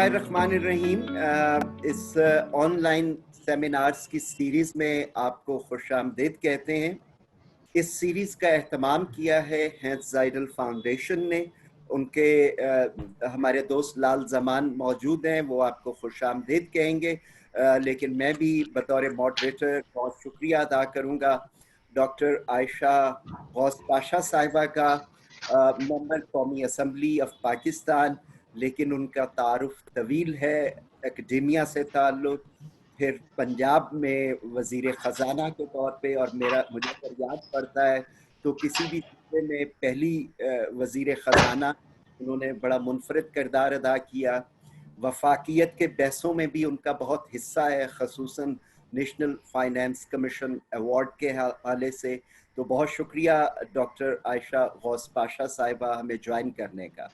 बिस्मिल्लाहिर्रहमानिर्रहीम। इस online seminars की सीरीज़ में आपको खुशामदीद कहते हैं। इस सीरीज़ का एहतमाम किया है हैंस ज़ाइडल फाउंडेशन ने। उनके हमारे दोस्त लाल ज़मान मौजूद हैं, वो आपको खुशामदीद कहेंगे, लेकिन मैं भी बतौर मॉडरेटर बहुत शुक्रिया अदा करूँगा डॉक्टर आयशा गौस पाशा साहिबा का, मेंबर कौमी असम्बली ऑफ पाकिस्तान, लेकिन उनका तारुफ तवील है, एकेडेमिया से ताल्लुक़, फिर पंजाब में वज़ीर ख़जाना के तौर पे, और मुझे अगर याद पड़ता है तो किसी भी सूबे में पहली वज़ीर ख़जाना उन्होंने बड़ा मुनफरिद किरदार अदा किया। वफाकियत के बहसों में भी उनका बहुत हिस्सा है, ख़ुसूसन नेशनल फाइनेंस कमीशन अवार्ड के हवाले से। तो बहुत शुक्रिया डॉक्टर आयशा गौस पाशा साहिबा हमें ज्वाइन करने का।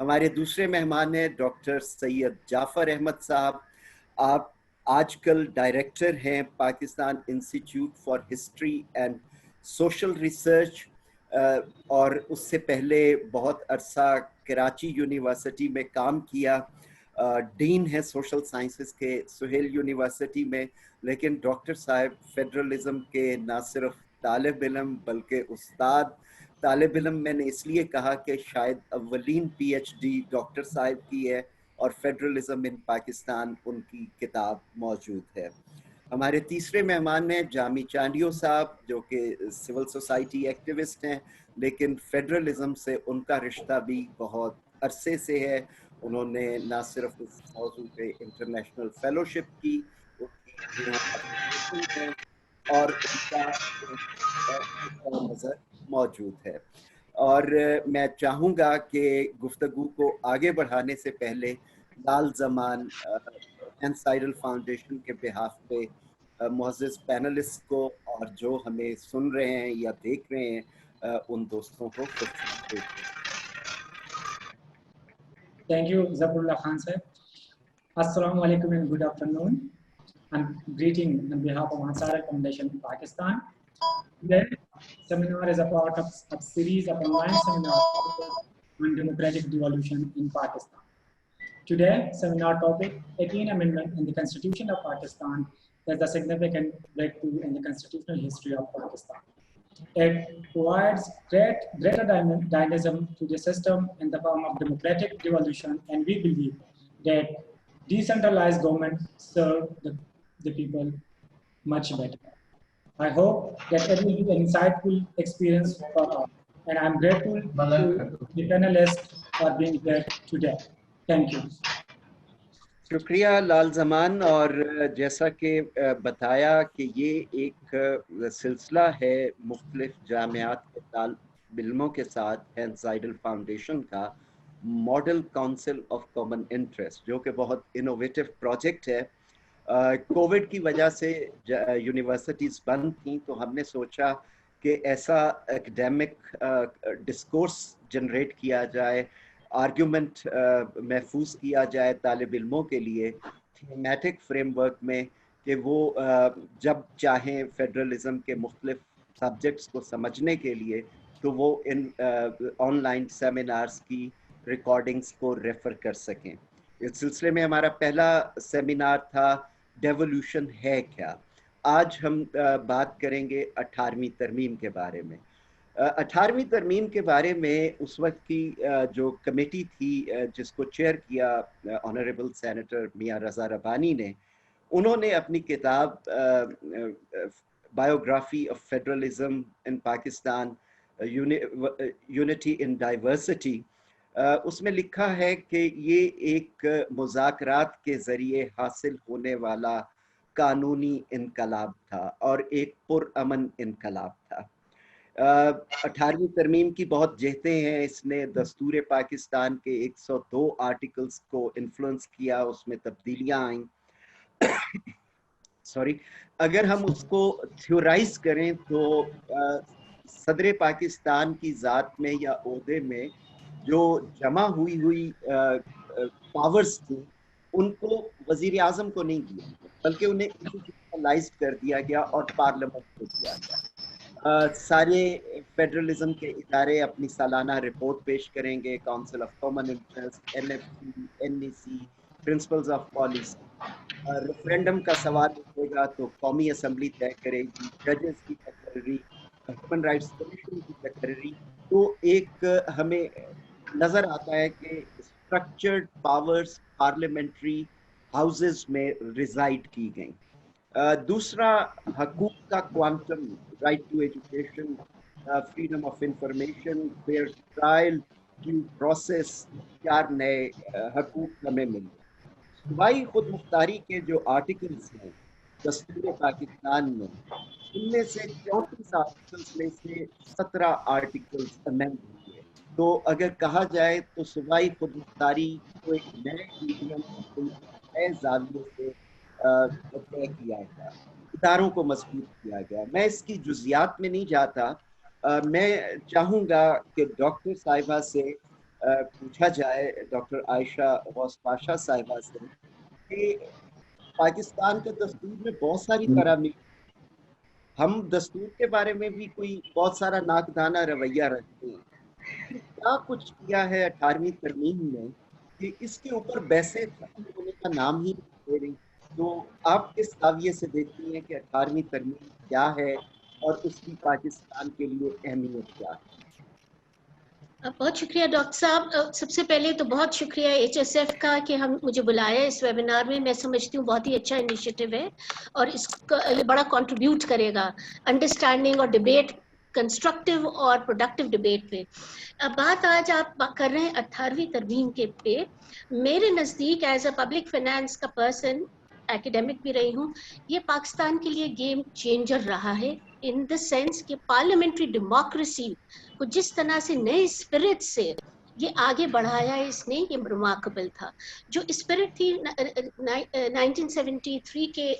हमारे दूसरे मेहमान हैं डॉक्टर सैयद जाफ़र अहमद साहब। आप आजकल डायरेक्टर हैं Pakistan institute for history and social research, और उससे पहले बहुत अरसा कराची यूनिवर्सिटी में काम किया। डीन है सोशल साइंसेस के सुहेल यूनिवर्सिटी में। लेकिन डॉक्टर साहब फेडरलिज्म के ना सिर्फ तालिब इल्म बल्कि उस्ताद। तालिब इल्म मैंने इसलिए कहा कि शायद अव्वलीन पीएचडी डॉक्टर साहब की है, और फेडरलिज्म इन पाकिस्तान उनकी किताब मौजूद है। हमारे तीसरे मेहमान हैं जामी चांडियो साहब, जो कि सिविल सोसाइटी एक्टिविस्ट हैं, लेकिन फेडरलिज्म से उनका रिश्ता भी बहुत अरसे से है। उन्होंने ना सिर्फ इस मौजू पे इंटरनेशनल फेलोशिप की, उनकी है, और उनका नज़र मौजूद है। और मैं चाहूँगा कि गुफ्तगू को आगे बढ़ाने से पहले लाल ज़मान हैंस ज़ाइडल फाउंडेशन के बिहाफ पे मुअज़्ज़ज़ पैनलिस्ट को और जो हमें सुन रहे हैं या देख रहे हैं उन दोस्तों को खुश आमदीद। Thank you, Zafarullah Khan sir. Assalamu alaikum and good afternoon. I'm greeting on behalf of Ansar Foundation in Pakistan. Today, seminar is a part of a series of online seminars on democratic devolution in Pakistan. Today, seminar topic 18th Amendment in the Constitution of Pakistan is a significant breakthrough in the constitutional history of Pakistan. It provides greater dynamism to the system in the form of democratic devolution, and we believe that decentralized government serve the people much better. I hope that it will be an insightful experience for all, and I'm grateful to the panelists for being here today. Thank you. शुक्रिया लाल ज़मान। और जैसा कि बताया कि ये एक सिलसिला है मुख्तलिफ जामियात के तालिब इल्मों के साथ हैंस ज़ाइडल फाउंडेशन का model council of common interest, जो कि बहुत इनोवेटिव प्रोजेक्ट है। कोविड की वजह से यूनिवर्सिटीज़ बंद थीं, तो हमने सोचा कि ऐसा एकेडमिक डिस्कोर्स जनरेट किया जाए, आर्ग्यूमेंट महफूज किया जाए तालिब इल्मों के लिए थीमेटिक फ्रेमवर्क में, कि वो जब चाहें फेडरलिज्म के मुख्तलिफ सब्जेक्ट्स को समझने के लिए तो वो इन ऑनलाइन सेमिनार्स की रिकॉर्डिंग्स को रेफ़र कर सकें। इस सिलसिले में हमारा पहला सेमिनार था डेवोल्यूशन है क्या। आज हम बात करेंगे 18वीं तरमीम के बारे में। 18वीं तरमीम के बारे में उस वक्त की जो कमेटी थी जिसको चेयर किया ऑनरेबल सेनेटर मियां रज़ा रब्बानी ने, उन्होंने अपनी किताब biography of federalism in Pakistan, unity in diversity, उसमें लिखा है कि ये एक मुज़ाकरात के ज़रिए हासिल होने वाला कानूनी इनकलाब था और एक पुरअमन इनकलाब था। 18वीं तरमीम की बहुत जहतें हैं। इसने दस्तूर पाकिस्तान के 102 आर्टिकल्स को इन्फ्लुएंस किया, उसमें तब्दीलियां आईं। सॉरी, अगर हम उसको थ्योराइज करें तो सदर पाकिस्तान की ज़ात में या ओहदे में जो जमा हुई पावर्स थी, उनको वज़ीर आज़म को नहीं दिया गया, बल्कि उन्हें इंस्टीट्यूशनलाइज्ड कर दिया गया और पार्लियामेंट को दिया गया। सारे फेडरलिज्म के इदारे अपनी सालाना रिपोर्ट पेश करेंगे, council of common interest, NFC, NEC, principles of policy, referendum का सवाल उठेगा तो कौमी असम्बली तय करेगी, जजेस की तकर्री, ह्यूमन राइट्स कमीशन की तकर्री। तो एक हमें नजर आता है कि स्ट्रक्चर्ड पावर्स पार्लियामेंट्री हाउसेस में रिजाइड की गई। दूसरा, हकूक का quantum, right to education, freedom of information, fair trial, due process, 4 नए हकूक हमें मिले। सूबाई खुद मुख्तारी के जो आर्टिकल्स हैं दस्तूर पाकिस्तान में, उनमें से 34 आर्टिकल्स में से 17 आर्टिकल्स अमेंड हुए। तो अगर कहा जाए तो सूबाई खुद मुख्तारी को एक नए मीडियम, नए जाविये से तय किया गया, इदारों को मजबूत किया गया। मैं इसकी जुजियात में नहीं जाता। मैं चाहूँगा कि डॉक्टर साहिबा से पूछा जाए, डॉक्टर आयशा गौस पाशा साहिबा से, कि पाकिस्तान के दस्तूर में बहुत सारी तरह, हम दस्तूर के बारे में भी कोई बहुत सारा नाकदाना रवैया रखते हैं, लेकिन क्या कुछ किया है 18वीं तरमीम में कि इसके ऊपर बहसें खत्म होने का नाम ही नहीं ले रही। तो आप किस जाविये से देखती हैं कि 18वीं तरमीम क्या है और उसकी पाकिस्तान के लिए अहमियत क्या है? बहुत शुक्रिया डॉक्टर साहब। सबसे पहले तो बहुत शुक्रिया HSF का कि हम मुझे बुलाया इस वेबिनार में। मैं समझती हूँ बहुत ही अच्छा इनिशिएटिव है और इसका ये बड़ा कंट्रीब्यूट करेगा अंडरस्टैंडिंग और डिबेट, कंस्ट्रक्टिव और प्रोडक्टिव डिबेट पे। अब बात आज आप कर रहे हैं 18वीं तरमीम के पे। मेरे नज़दीक एज अ पब्लिक फाइनेंस का पर्सन, एकेडमिक भी रही हूँ, ये पाकिस्तान के लिए गेम चेंजर रहा है इन द सेंस कि पार्लियामेंट्री डेमोक्रेसी को जिस तरह से नए स्पिरिट से ये आगे बढ़ाया है इसने, ये रिमार्केबल था। जो स्पिरिट थी 1973 के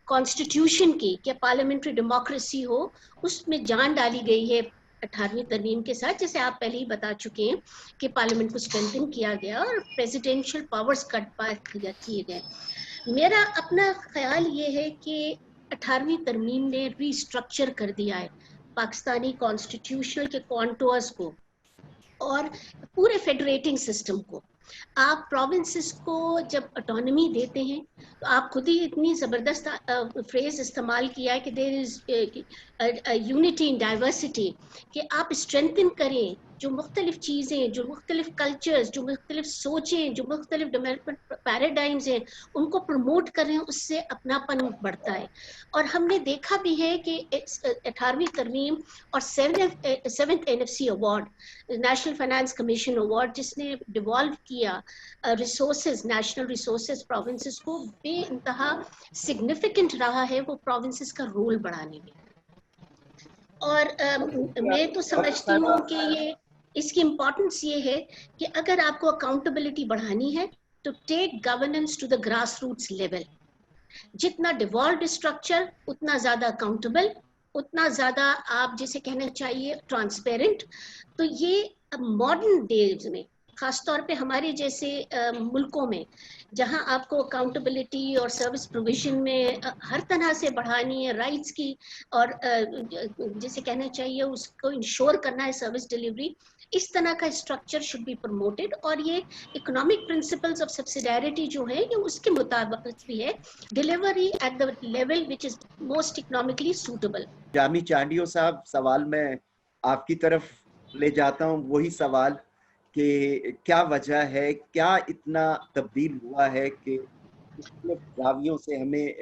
कॉन्स्टिट्यूशन की कि पार्लियामेंट्री डेमोक्रेसी हो, उसमें जान डाली गई है 18वीं तरमीम के साथ। जैसे आप पहले ही बता चुके हैं कि पार्लियामेंट को स्ट्रेंथन किया गया और प्रेसिडेंशियल पावर्स कट बैक किए गए। मेरा अपना ख्याल ये है कि 18वीं तरमीम ने रीस्ट्रक्चर कर दिया है पाकिस्तानी कॉन्स्टिट्यूशनल के कॉन्टोर्स को और पूरे फेडरेटिंग सिस्टम को। आप प्रोविंसेस को जब ऑटोनॉमी देते हैं तो आप खुद ही इतनी ज़बरदस्त फ्रेज इस्तेमाल किया है कि there is unity in diversity, कि आप स्ट्रेंथन करें जो मुख्तलिफ चीज़ें, जो मुख्तलिफ कल्चर्स, जो मुख्तलिफ सोचें, जो मुख्तलिफ डेवलपमेंट पैराडाइम्स हैं, उनको प्रमोट करें, उससे अपनापन बढ़ता है। और हमने देखा भी है कि 18वीं तरमीम और 7th NFC award, national finance commission award, जिसने डिवॉल्व किया रिसोर्सेज, नेशनल रिसोर्सेज प्रोविंसेस को, बेइंतहा सिग्निफिकेंट रहा है वो प्रोविंसेस का रोल बढ़ाने में। और मैं तो समझती हूँ कि ये इसकी इम्पोर्टेंस ये है कि अगर आपको अकाउंटेबिलिटी बढ़ानी है तो take governance to the grassroots level. जितना डिवॉल्व्ड स्ट्रक्चर उतना ज्यादा अकाउंटेबल, उतना ज्यादा आप जिसे कहना चाहिए ट्रांसपेरेंट। तो ये मॉडर्न डेज में, खासतौर पे हमारे जैसे मुल्कों में जहां आपको अकाउंटेबिलिटी और सर्विस प्रोविजन में हर तरह से बढ़ानी है राइट्स की, और जिसे कहना चाहिए उसको इंश्योर करना है सर्विस डिलीवरी, इस तरह का स्ट्रक्चर शुड बी प्रमोटेड। और ये इकोनॉमिक प्रिंसिपल्स ऑफ सब्सिडारिटी जो है ये उसके मुताबिक भी है, delivery at the level which is most economically suitable. Jami Chandio साहब, सवाल मैं आपकी तरफ ले जाता हूँ, वही सवाल कि क्या वजह है, क्या इतना तब्दील हुआ है कि जावियों से हमें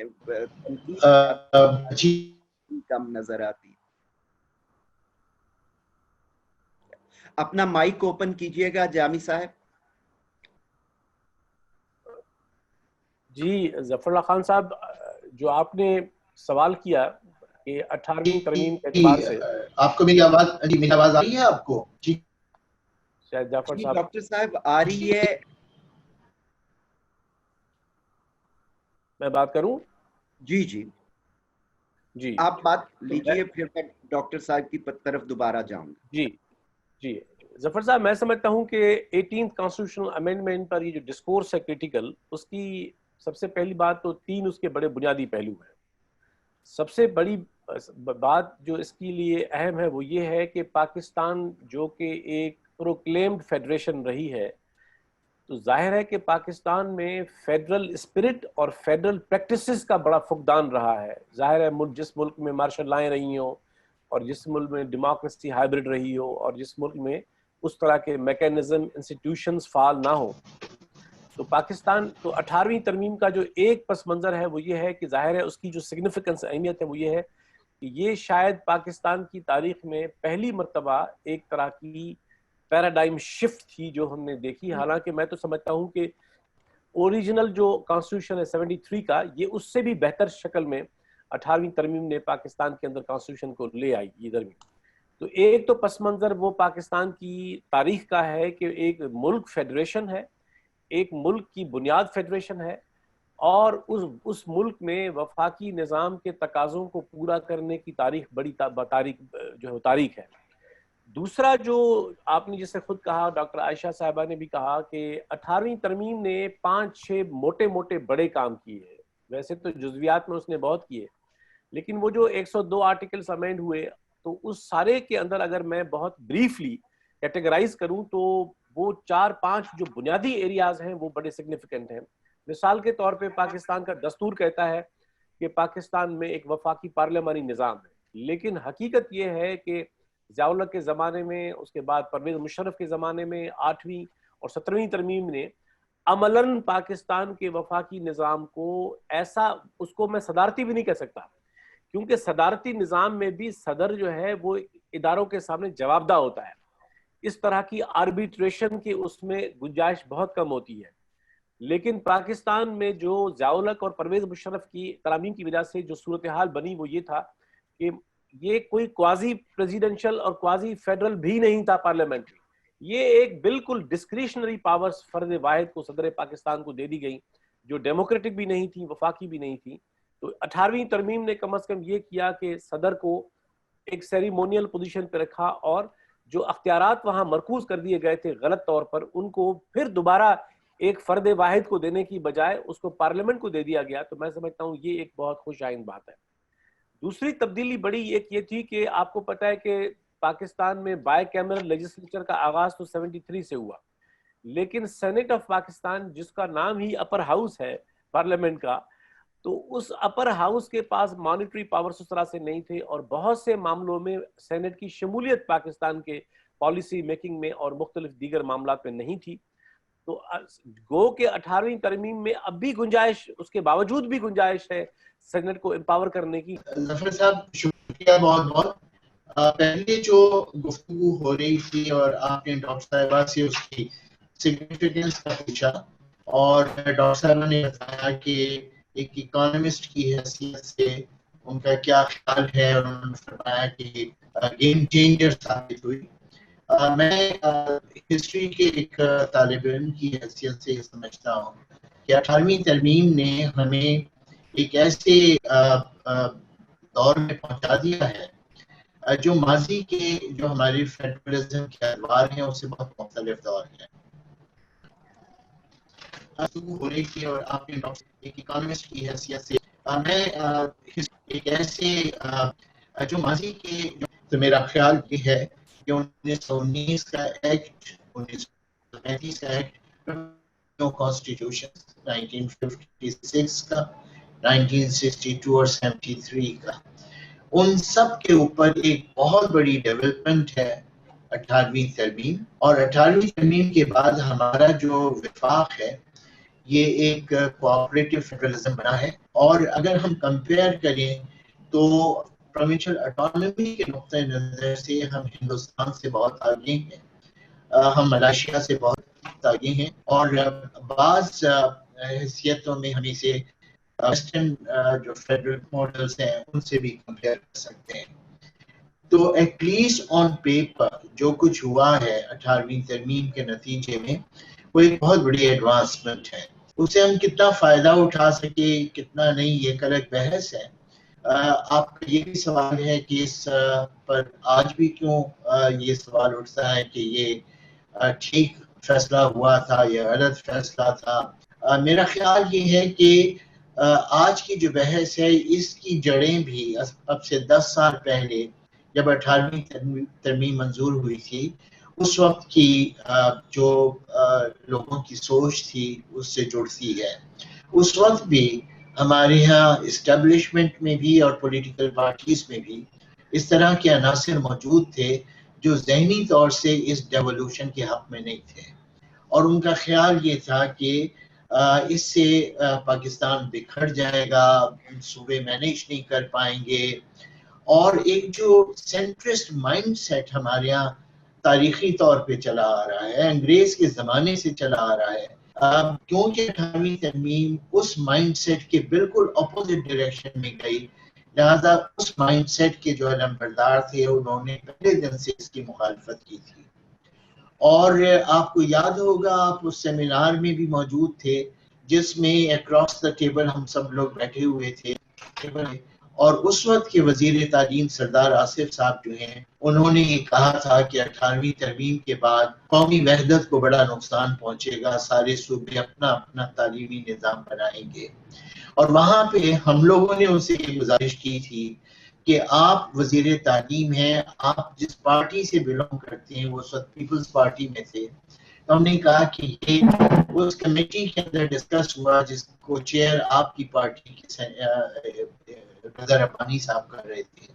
कम नजर आती। अपना माइक ओपन कीजिएगा जामी साहब। जी जफरुल्लाह खान साहब, जो आपने सवाल किया कि 18वीं तरमीम के एतबार से, आपको मेरी आवाज आ रही है आपको? जी शायद जाफर साहब। डॉक्टर साहब आ रही है, मैं बात करूं? जी जी जी आप बात लीजिए, फिर मैं डॉक्टर साहब की तरफ दोबारा जाऊंगा। जी जी जफर साहब, मैं समझता हूं कि 18th कॉन्स्टिट्यूशनल अमेंडमेंट पर ये जो डिस्कोर्स है क्रिटिकल, उसकी सबसे पहली बात तो 3 उसके बड़े बुनियादी पहलू हैं। सबसे बड़ी बात जो इसके लिए अहम है वो ये है कि पाकिस्तान जो कि एक प्रोक्लेम्ड फेडरेशन रही है, تو ظاہر ہے کہ پاکستان میں فیڈرل اسپرٹ اور فیڈرل پریکٹسز کا بڑا فقدان رہا ہے. ظاہر ہے جس ملک میں مارشل لائیں رہی ہوں اور جس ملک میں ڈیموکریسی ہائبرڈ رہی ہو اور جس ملک میں اس طرح کے میکینزم انسٹیٹیوشنز فعال نہ ہو, تو پاکستان تو 18ویں ترمیم کا جو ایک پس منظر ہے وہ یہ ہے کہ ظاہر ہے اس کی جو سگنیفیکنس اہمیت ہے وہ یہ ہے کہ یہ شاید پاکستان کی تاریخ میں پہلی مرتبہ ایک طرح کی پیراڈائم شفٹ تھی جو ہم نے دیکھی. حالانکہ میں تو سمجھتا ہوں کہ اوریجنل جو کانسٹیٹیوشن ہے 73 کا, یہ اس سے بھی بہتر شکل میں 18ویں ترمیم نے پاکستان کے اندر کانسٹیٹیوشن کو لے آئی یہ ترمیم. تو ایک تو پس منظر وہ پاکستان کی تاریخ کا ہے کہ ایک ملک فیڈریشن ہے, ایک ملک کی بنیاد فیڈریشن ہے, اور اس ملک میں وفاقی نظام کے تقاضوں کو پورا کرنے کی تاریخ بڑی تاریخ ہے. دوسرا جو آپ نے جسے خود کہا, ڈاکٹر عائشہ صاحبہ نے بھی کہا کہ 18ویں ترمیم نے 5-6 موٹے بڑے کام کیے ہیں. ویسے تو جزویات میں اس نے بہت کیے, لیکن وہ جو 102 آرٹیکلز امینڈ ہوئے, تو اس سارے کے اندر اگر میں بہت بریفلی کیٹیگرائز کروں تو وہ 4-5 جو بنیادی ایریاز ہیں وہ بڑے سگنیفیکنٹ ہیں. مثال کے طور پہ پاکستان کا دستور کہتا ہے کہ پاکستان میں ایک وفاقی پارلیمانی نظام ہے, لیکن حقیقت یہ ہے کہ ضیاء الحق کے زمانے میں, اس کے بعد پرویز مشرف کے زمانے میں 8ویں اور 17ویں ترمیم نے عملاً پاکستان کے وفاقی نظام کو ایسا, اس کو میں صدارتی بھی نہیں کہہ سکتا, کیونکہ صدارتی نظام میں بھی صدر جو ہے وہ اداروں کے سامنے جواب دہ ہوتا ہے. اس طرح کی آربیٹریشن کی اس میں گنجائش بہت کم ہوتی ہے. لیکن پاکستان میں جو ضیاء الحق اور پرویز مشرف کی ترامیم کی وجہ سے جو صورتحال بنی وہ یہ تھا کہ یہ کوئی کوازی پریزیڈنشل اور کوازی فیڈرل بھی نہیں تھا پارلیمنٹری, یہ ایک بالکل ڈسکریشنری پاورز فرد واحد کو صدر پاکستان کو دے دی گئی, جو ڈیموکریٹک بھی نہیں تھی, وفاقی بھی نہیں تھی. تو 18ویں ترمیم نے کم از کم یہ کیا کہ صدر کو ایک سیریمونیل پوزیشن پہ رکھا, اور جو اختیارات وہاں مرکوز کر دیے گئے تھے غلط طور پر, ان کو پھر دوبارہ ایک فرد واحد کو دینے کی بجائے اس کو پارلیمنٹ کو دے دیا گیا. تو میں سمجھتا ہوں یہ ایک بہت خوش آئند بات ہے. دوسری تبدیلی بڑی ایک یہ تھی کہ آپ کو پتہ ہے کہ پاکستان میں بائی کیمرل لیجسلیچر کا آغاز تو 73 سے ہوا, لیکن سینٹ آف پاکستان جس کا نام ہی اپر ہاؤس ہے پارلیمنٹ کا, تو اس اپر ہاؤس کے پاس مانیٹری پاورز اس طرح سے نہیں تھے, اور بہت سے معاملوں میں سینٹ کی شمولیت پاکستان کے پالیسی میکنگ میں اور مختلف دیگر معاملات میں نہیں تھی. تو گو کہ 18ویں ترمیم میں اب بھی گنجائش, اس کے باوجود بھی گنجائش ہے سینٹ کو امپاور کرنے کی. ظفر صاحب شکریہ بہت بہت. پہلے جو گفتگو ہو رہی تھی اور آپ نے ڈاکٹر صاحبہ سے اس کی سگنیفیکنس کا پوچھا, اور ڈاکٹر صاحبہ نے بتایا کہ ایک اکانومسٹ کی حیثیت سے ان کا کیا خیال ہے, اور انہوں نے فرمایا کہ گیم چینجر ثابت ہوئی. میں ہسٹری کے ایک طالب علم کی حیثیت سے سمجھتا ہوں کہ 18ویں ترمیم نے ہمیں ایک ایسے دور میں پہنچا دیا ہے جو ماضی کے جو ہماری فیڈرلزم کے ادوار ہیں اس سے بہت مختلف دور ہے. ہو رہی تھی اور آپ نے ایک اکانومسٹ کی حیثیت سے میں ایک ایسے جو ماضی کے, تو میرا خیال یہ ہے کہ 1919 کا ایکٹ, 1935 کا ایکٹ, کانسٹیٹیوشن 1956 کا, 1962 اور 73 کا, ان سب کے اوپر ایک بہت بڑی ڈیولپمنٹ ہے 18ویں ترمیم. اور 18ویں ترمیم کے بعد ہمارا جو وفاق ہے یہ ایک کوآپریٹو فیڈرلزم بنا ہے. اور اگر ہم کمپیئر کریں تو پروونشل اٹانومی کے نقطہ نظر سے ہم ہندوستان سے بہت آگے ہیں, ہم ملائیشیا سے بہت آگے ہیں, اور بعض حیثیتوں میں ہم اسے ویسٹرن جو فیڈرل ماڈلز ہیں ان سے بھی کمپیئر کر سکتے ہیں. تو ایٹ لیسٹ آن پیپر جو کچھ ہوا ہے 18ویں ترمیم کے نتیجے میں وہ ایک بہت بڑی ایڈوانسمنٹ ہے. اسے ہم کتنا فائدہ اٹھا سکے کتنا نہیں یہ ایک الگ بحث ہے. آپ کا یہ بھی سوال ہے کہ اس پر آج بھی کیوں یہ سوال اٹھتا ہے کہ یہ ٹھیک فیصلہ ہوا تھا یا غلط فیصلہ تھا. میرا خیال یہ ہے کہ آج کی جو بحث ہے اس کی جڑیں بھی اب سے 10 سال پہلے جب 18ویں ترمیم منظور ہوئی تھی اس وقت کی جو لوگوں کی سوچ تھی اس سے جڑتی ہے. اس وقت بھی ہمارے یہاں اسٹیبلشمنٹ میں بھی اور پولیٹیکل پارٹیز میں بھی اس طرح کے عناصر موجود تھے جو ذہنی طور سے اس ڈیولوشن کے حق میں نہیں تھے, اور ان کا خیال یہ تھا کہ اس سے پاکستان بکھر جائے گا, صوبے مینیج نہیں کر پائیں گے. اور ایک جو سینٹرسٹ مائنڈ سیٹ ہمارے یہاں تاریخی طور پہ چلا آ رہا ہے, انگریز کے زمانے سے چلا آ رہا ہے, کیونکہ 18ویں ترمیم اس مائنڈ سیٹ کے بالکل اپوزٹ ڈائریکشن میں گئی, لہذا اس مائنڈ سیٹ کے جو علم بردار تھے انہوں نے پہلے دن سے اس کی مخالفت کی تھی. اور آپ کو یاد ہوگا آپ اس سیمینار میں بھی موجود تھے جس میں اکراس دا ٹیبل ہم سب لوگ بیٹھے ہوئے تھے, اور اس وقت کے وزیر تعلیم سردار آصف صاحب جو ہیں انہوں نے یہ کہا تھا کہ 18ویں ترمیم کے بعد قومی وحدت کو بڑا نقصان پہنچے گا, سارے صوبے اپنا اپنا تعلیمی نظام بنائیں گے. اور وہاں پہ ہم لوگوں نے ان سے یہ گزارش کی تھی کہ آپ وزیر تعلیم ہیں, آپ جس پارٹی سے بلونگ کرتے ہیں وہ سب پیپلز پارٹی میں تھے, تو ہم نے کہا کہ یہ اس کمیٹی کے اندر ڈسکس ہوا جس کو چیئر آپ کی پارٹی کے نظر ربانی صاحب کر رہے تھے.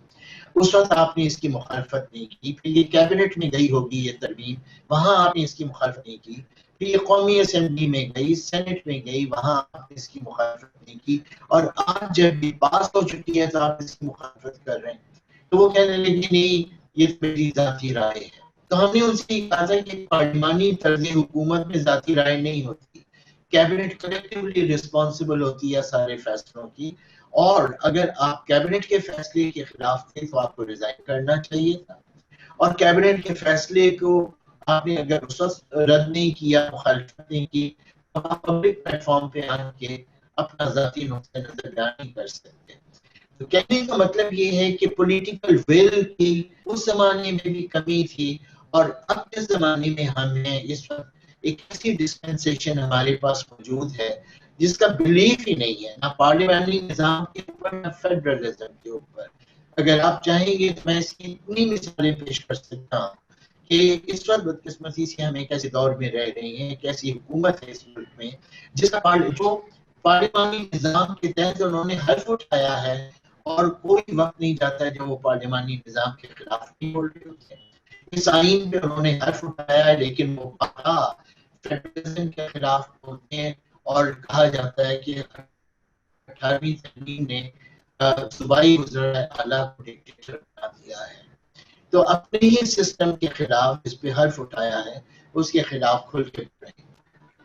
اس وقت آپ نے اس کی مخالفت نہیں کی, پھر یہ کیبنٹ میں گئی ہوگی یہ ترمیم, وہاں آپ نے اس کی مخالفت نہیں کی, پھر یہ قومی اسمبلی میں گئی, سینٹ میں گئی, وہاں آپ نے اس کی مخالفت نہیں کی, اور آج جب یہ پاس ہو چکی ہے تو آپ اس کی مخالفت کر رہے ہیں. تو وہ کہنے لگے نہیں یہ میری ذاتی رائے ہے. تو ہم نے ان سے کہا تھا کہ پارلیمانی طرز حکومت میں ذاتی رائے نہیں ہوتی, کیبنٹ کلیکٹیولی رسپانسبل ہوتی ہے سارے فیصلوں کی, اور اگر آپ کیبنٹ کے فیصلے کے خلاف تھے تو آپ کو ریزائن کرنا چاہیے تھا, اور کیبنٹ کے فیصلے کو آپ نے اگر اس وقت رد نہیں کیا, مخالفت نہیں کی, تو آپ پبلک پلیٹ فارم پہ آ کے اپنا ذاتی نقطہ نظر بیان نہیں کر سکتے. تو کہنے کا مطلب یہ ہے کہ پولیٹیکل ویل کی اس زمانے میں بھی کمی تھی, اور اب کے زمانے میں ہم ہیں اس وقت ایک ایسی ڈسپنسیشن ہمارے پاس موجود ہے جس کا بلیف ہی نہیں ہے, نہ پارلیمانی نظام کے اوپر نہ فیڈرلزم کے اوپر. اگر آپ چاہیں گے تو میں اس کی اتنی مثالیں پیش کر سکتا ہوں کہ اس وقت بدقسمتی سے ہم ایک ایسے دور میں رہ رہے ہیں, ایک ایسی حکومت ہے اس ملک میں جس کا جو پارلیمانی نظام کے تحت انہوں نے حلف اٹھایا ہے, اور کوئی وقت نہیں جاتا ہے جب وہ پارلیمانی نظام کے خلاف نہیں بول رہے ہوتے ہیں. اس آئین پہ انہوں نے حلف اٹھایا ہے لیکن وہ فیڈرلزم کے خلاف بولتے ہیں, اور کہا جاتا ہے کہ 18ویں ترمیم نے صوبائی وزراء اعلیٰ کو ڈکٹیٹر بنا دیا ہے. تو اپنے ہی سسٹم کے خلاف اس پہ حلف اٹھایا ہے, اس کے خلاف کھل کے پڑھیں.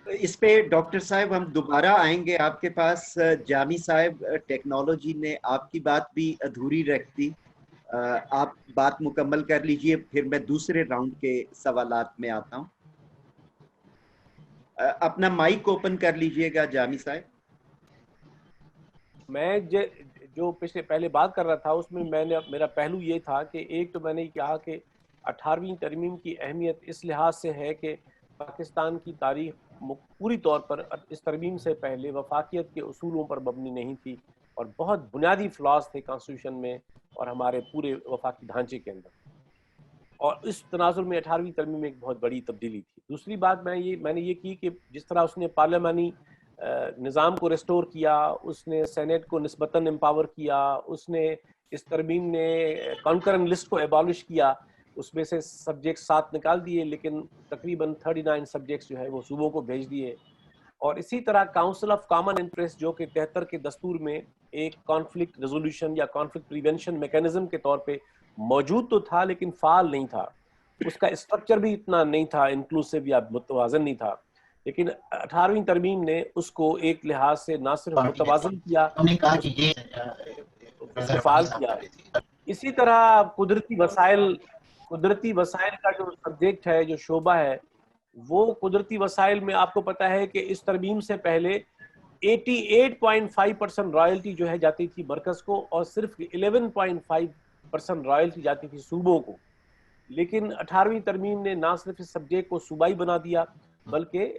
اس پہ ڈاکٹر صاحب ہم دوبارہ آئیں گے آپ کے پاس. جامی صاحب, ٹیکنالوجی نے آپ کی بات بھی ادھوری رکھ دی, آپ بات مکمل کر لیجئے, پھر میں دوسرے راؤنڈ کے سوالات میں آتا ہوں. اپنا مائک اوپن کر لیجئے گا جامی صاحب. میں جو پہلے بات کر رہا تھا اس میں میرا پہلو یہ تھا کہ ایک تو میں نے کہا کہ 18ویں ترمیم کی اہمیت اس لحاظ سے ہے کہ پاکستان کی تاریخ پوری طور پر اس ترمیم سے پہلے وفاقیت کے اصولوں پر مبنی نہیں تھی, اور بہت بنیادی فلاز تھے کانسٹیٹیوشن میں اور ہمارے پورے وفاقی ڈھانچے کے اندر, اور اس تناظر میں 18ویں ترمیم ایک بہت بڑی تبدیلی تھی. دوسری بات میں نے یہ کی کہ جس طرح اس نے پارلیمانی نظام کو ریسٹور کیا, اس نے سینیٹ کو نسبتاً امپاور کیا, اس نے اس ترمیم نے کانکرنٹ لسٹ کو ایبالش کیا, اس میں سے سبجیکٹ 7 نکال دیے لیکن تقریباً 39 سبجیکٹس جو ہے وہ صوبوں کو بھیج دیے. اور اسی طرح کاؤنسل آف کامن انٹرسٹ جو کہ 73 کے دستور میں ایک کانفلکٹ ریزولوشن یا کانفلکٹ پریونشن میکینزم کے طور پہ موجود تو تھا لیکن فعال نہیں تھا, اس کا اسٹرکچر بھی اتنا نہیں تھا, انکلوسیو یا متوازن نہیں تھا, لیکن 18ویں ترمیم نے اس کو ایک لحاظ سے نہ صرف متوازن کیا, ہم نے کہا کہ یہ اس کو فعال کیا. اسی طرح قدرتی وسائل کا جو سبجیکٹ ہے, جو شعبہ ہے, وہ قدرتی وسائل میں آپ کو پتا ہے کہ اس ترمیم سے پہلے 88.5% رائلٹی جو ہے جاتی تھی مرکز کو, اور صرف 11.5% رائلٹی جاتی تھی صوبوں کو. لیکن 18ویں ترمیم نے نہ صرف اس سبجیکٹ کو صوبائی بنا دیا بلکہ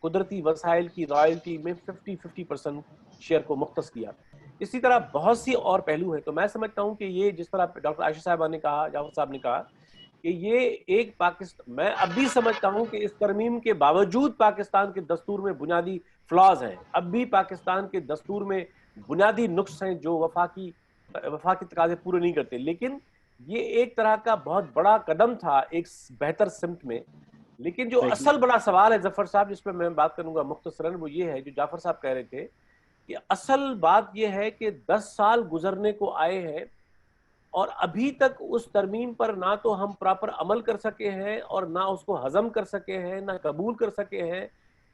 قدرتی وسائل کی رائلٹی میں 50% شیئر کو مختص کیا. اسی طرح بہت سی اور پہلو ہیں. تو میں سمجھتا ہوں کہ یہ جس طرح ڈاکٹر عائشہ صاحبہ نے کہا, جعفر صاحب نے کہا کہ یہ ایک پاکستان، میں اب بھی سمجھتا ہوں کہ اس ترمیم کے باوجود پاکستان کے دستور میں بنیادی فلاز ہیں، اب بھی پاکستان کے دستور میں بنیادی نقص ہیں جو وفاقی تقاضے پورے نہیں کرتے، لیکن یہ ایک طرح کا بہت بڑا قدم تھا ایک بہتر سمت میں. لیکن جو اصل بڑا سوال ہے ظفر صاحب، جس پہ میں بات کروں گا مختصراً، وہ یہ ہے جو جعفر صاحب کہہ رہے تھے کہ اصل بات یہ ہے کہ 10 سال گزرنے کو آئے ہیں اور ابھی تک اس ترمیم پر نہ تو ہم پراپر عمل کر سکے ہیں اور نہ اس کو ہضم کر سکے ہیں، نہ قبول کر سکے ہیں،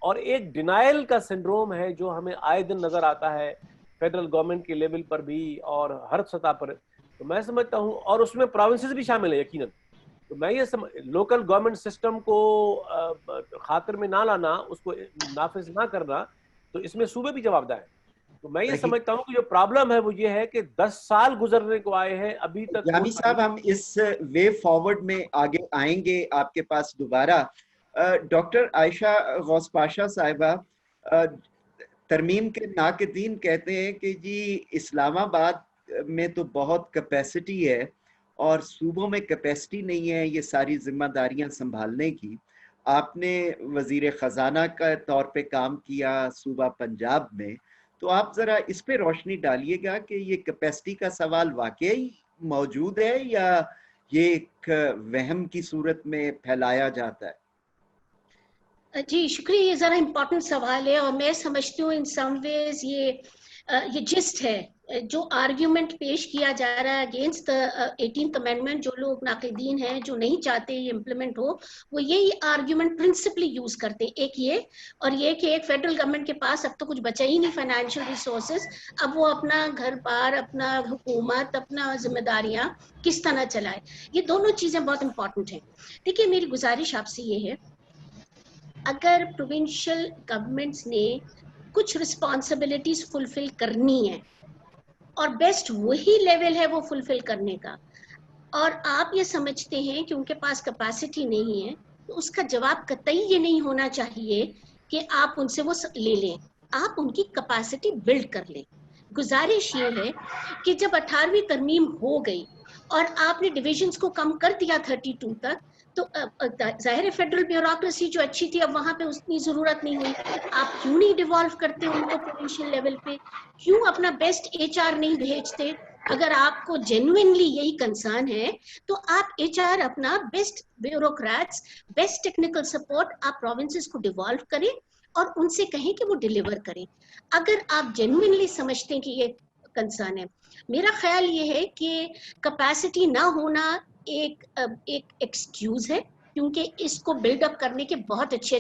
اور ایک ڈینائل کا سنڈروم ہے جو ہمیں آئے دن نظر آتا ہے فیڈرل گورنمنٹ کے لیول پر بھی اور ہر سطح پر. تو میں سمجھتا ہوں، اور اس میں پروونسز بھی شامل ہیں یقیناً، تو میں یہ لوکل گورنمنٹ سسٹم کو خاطر میں نہ لانا، اس کو نافذ نہ کرنا، تو اس میں صوبے بھی جواب دہ ہیں. تو میں یہ سمجھتا ہوں کہ جو پرابلم ہے وہ یہ ہے کہ 10 سال گزرنے کو آئے ہیں ابھی تک. جامی صاحب، ہم اس وے فارورڈ میں آگے آئیں گے آپ کے پاس دوبارہ. ڈاکٹر عائشہ غوث پاشا صاحبہ، ترمیم کے ناقدین کہتے ہیں کہ جی اسلام آباد میں تو بہت کیپیسٹی ہے اور صوبوں میں کیپیسٹی نہیں ہے یہ ساری ذمہ داریاں سنبھالنے کی. آپ نے وزیر خزانہ کا طور پہ کام کیا صوبہ پنجاب میں، تو آپ ذرا اس پہ روشنی ڈالیے گا کہ یہ کیپیسٹی کا سوال واقعی موجود ہے یا یہ ایک وہم کی صورت میں پھیلایا جاتا ہے؟ جی شکریہ، یہ ذرا امپورٹنٹ سوال ہے، اور میں سمجھتی ہوں ان سم ویز یہ جسٹ ہے جو آرگیومنٹ پیش کیا جا رہا ہے اگینسٹ 18th امینڈمنٹ. جو لوگ ناقدین ہیں جو نہیں چاہتے یہ امپلیمنٹ ہو، وہ یہی آرگیومنٹ پرنسپلی یوز کرتے ہیں. ایک یہ، اور یہ کہ ایک فیڈرل گورنمنٹ کے پاس اب تو کچھ بچا ہی نہیں فائنینشیل ریسورسز، اب وہ اپنا گھر بار، اپنا حکومت، اپنا ذمہ داریاں کس طرح چلائے. یہ دونوں چیزیں بہت امپورٹنٹ ہیں. دیکھیے میری گزارش آپ سے یہ ہے، اگر پروونشل گورنمنٹس نے کچھ رسپانسبلٹیز فلفل کرنی ہے اور بیسٹ وہی لیول ہے وہ فلفل کرنے کا، اور آپ یہ سمجھتے ہیں کہ ان کے پاس کیپیسٹی نہیں ہے، تو اس کا جواب قطعی یہ نہیں ہونا چاہیے کہ آپ ان سے وہ لے لیں، آپ ان کی کیپیسٹی بلڈ کر لیں. گزارش یہ ہے کہ جب 18ویں ترمیم ہو گئی اور آپ نے ڈویژنز کو کم کر دیا 32 تک، تو ظاہر فیڈرل بیوروکریسی جو اچھی تھی اب وہاں پہ اتنی ضرورت نہیں ہوئی. آپ کیوں نہیں ڈیوالو کرتے ان کو پروونشل لیول پہ؟ کیوں اپنا بیسٹ HR نہیں بھیجتے؟ اگر آپ کو جینوئنلی یہی کنسرن ہے تو آپ HR اپنا best bureaucrats, best technical support آپ پروونسز کو ڈیوالو کریں اور ان سے کہیں کہ وہ ڈیلیور کریں. اگر آپ جینوئنلی سمجھتے ہیں کہ یہ کنسرن ہے. میرا خیال یہ ہے کہ کیپیسٹی نہ ہونا ایک ایکسکیوز ہے، کیونکہ اس کو بلڈ اپ کرنے کے بہت اچھے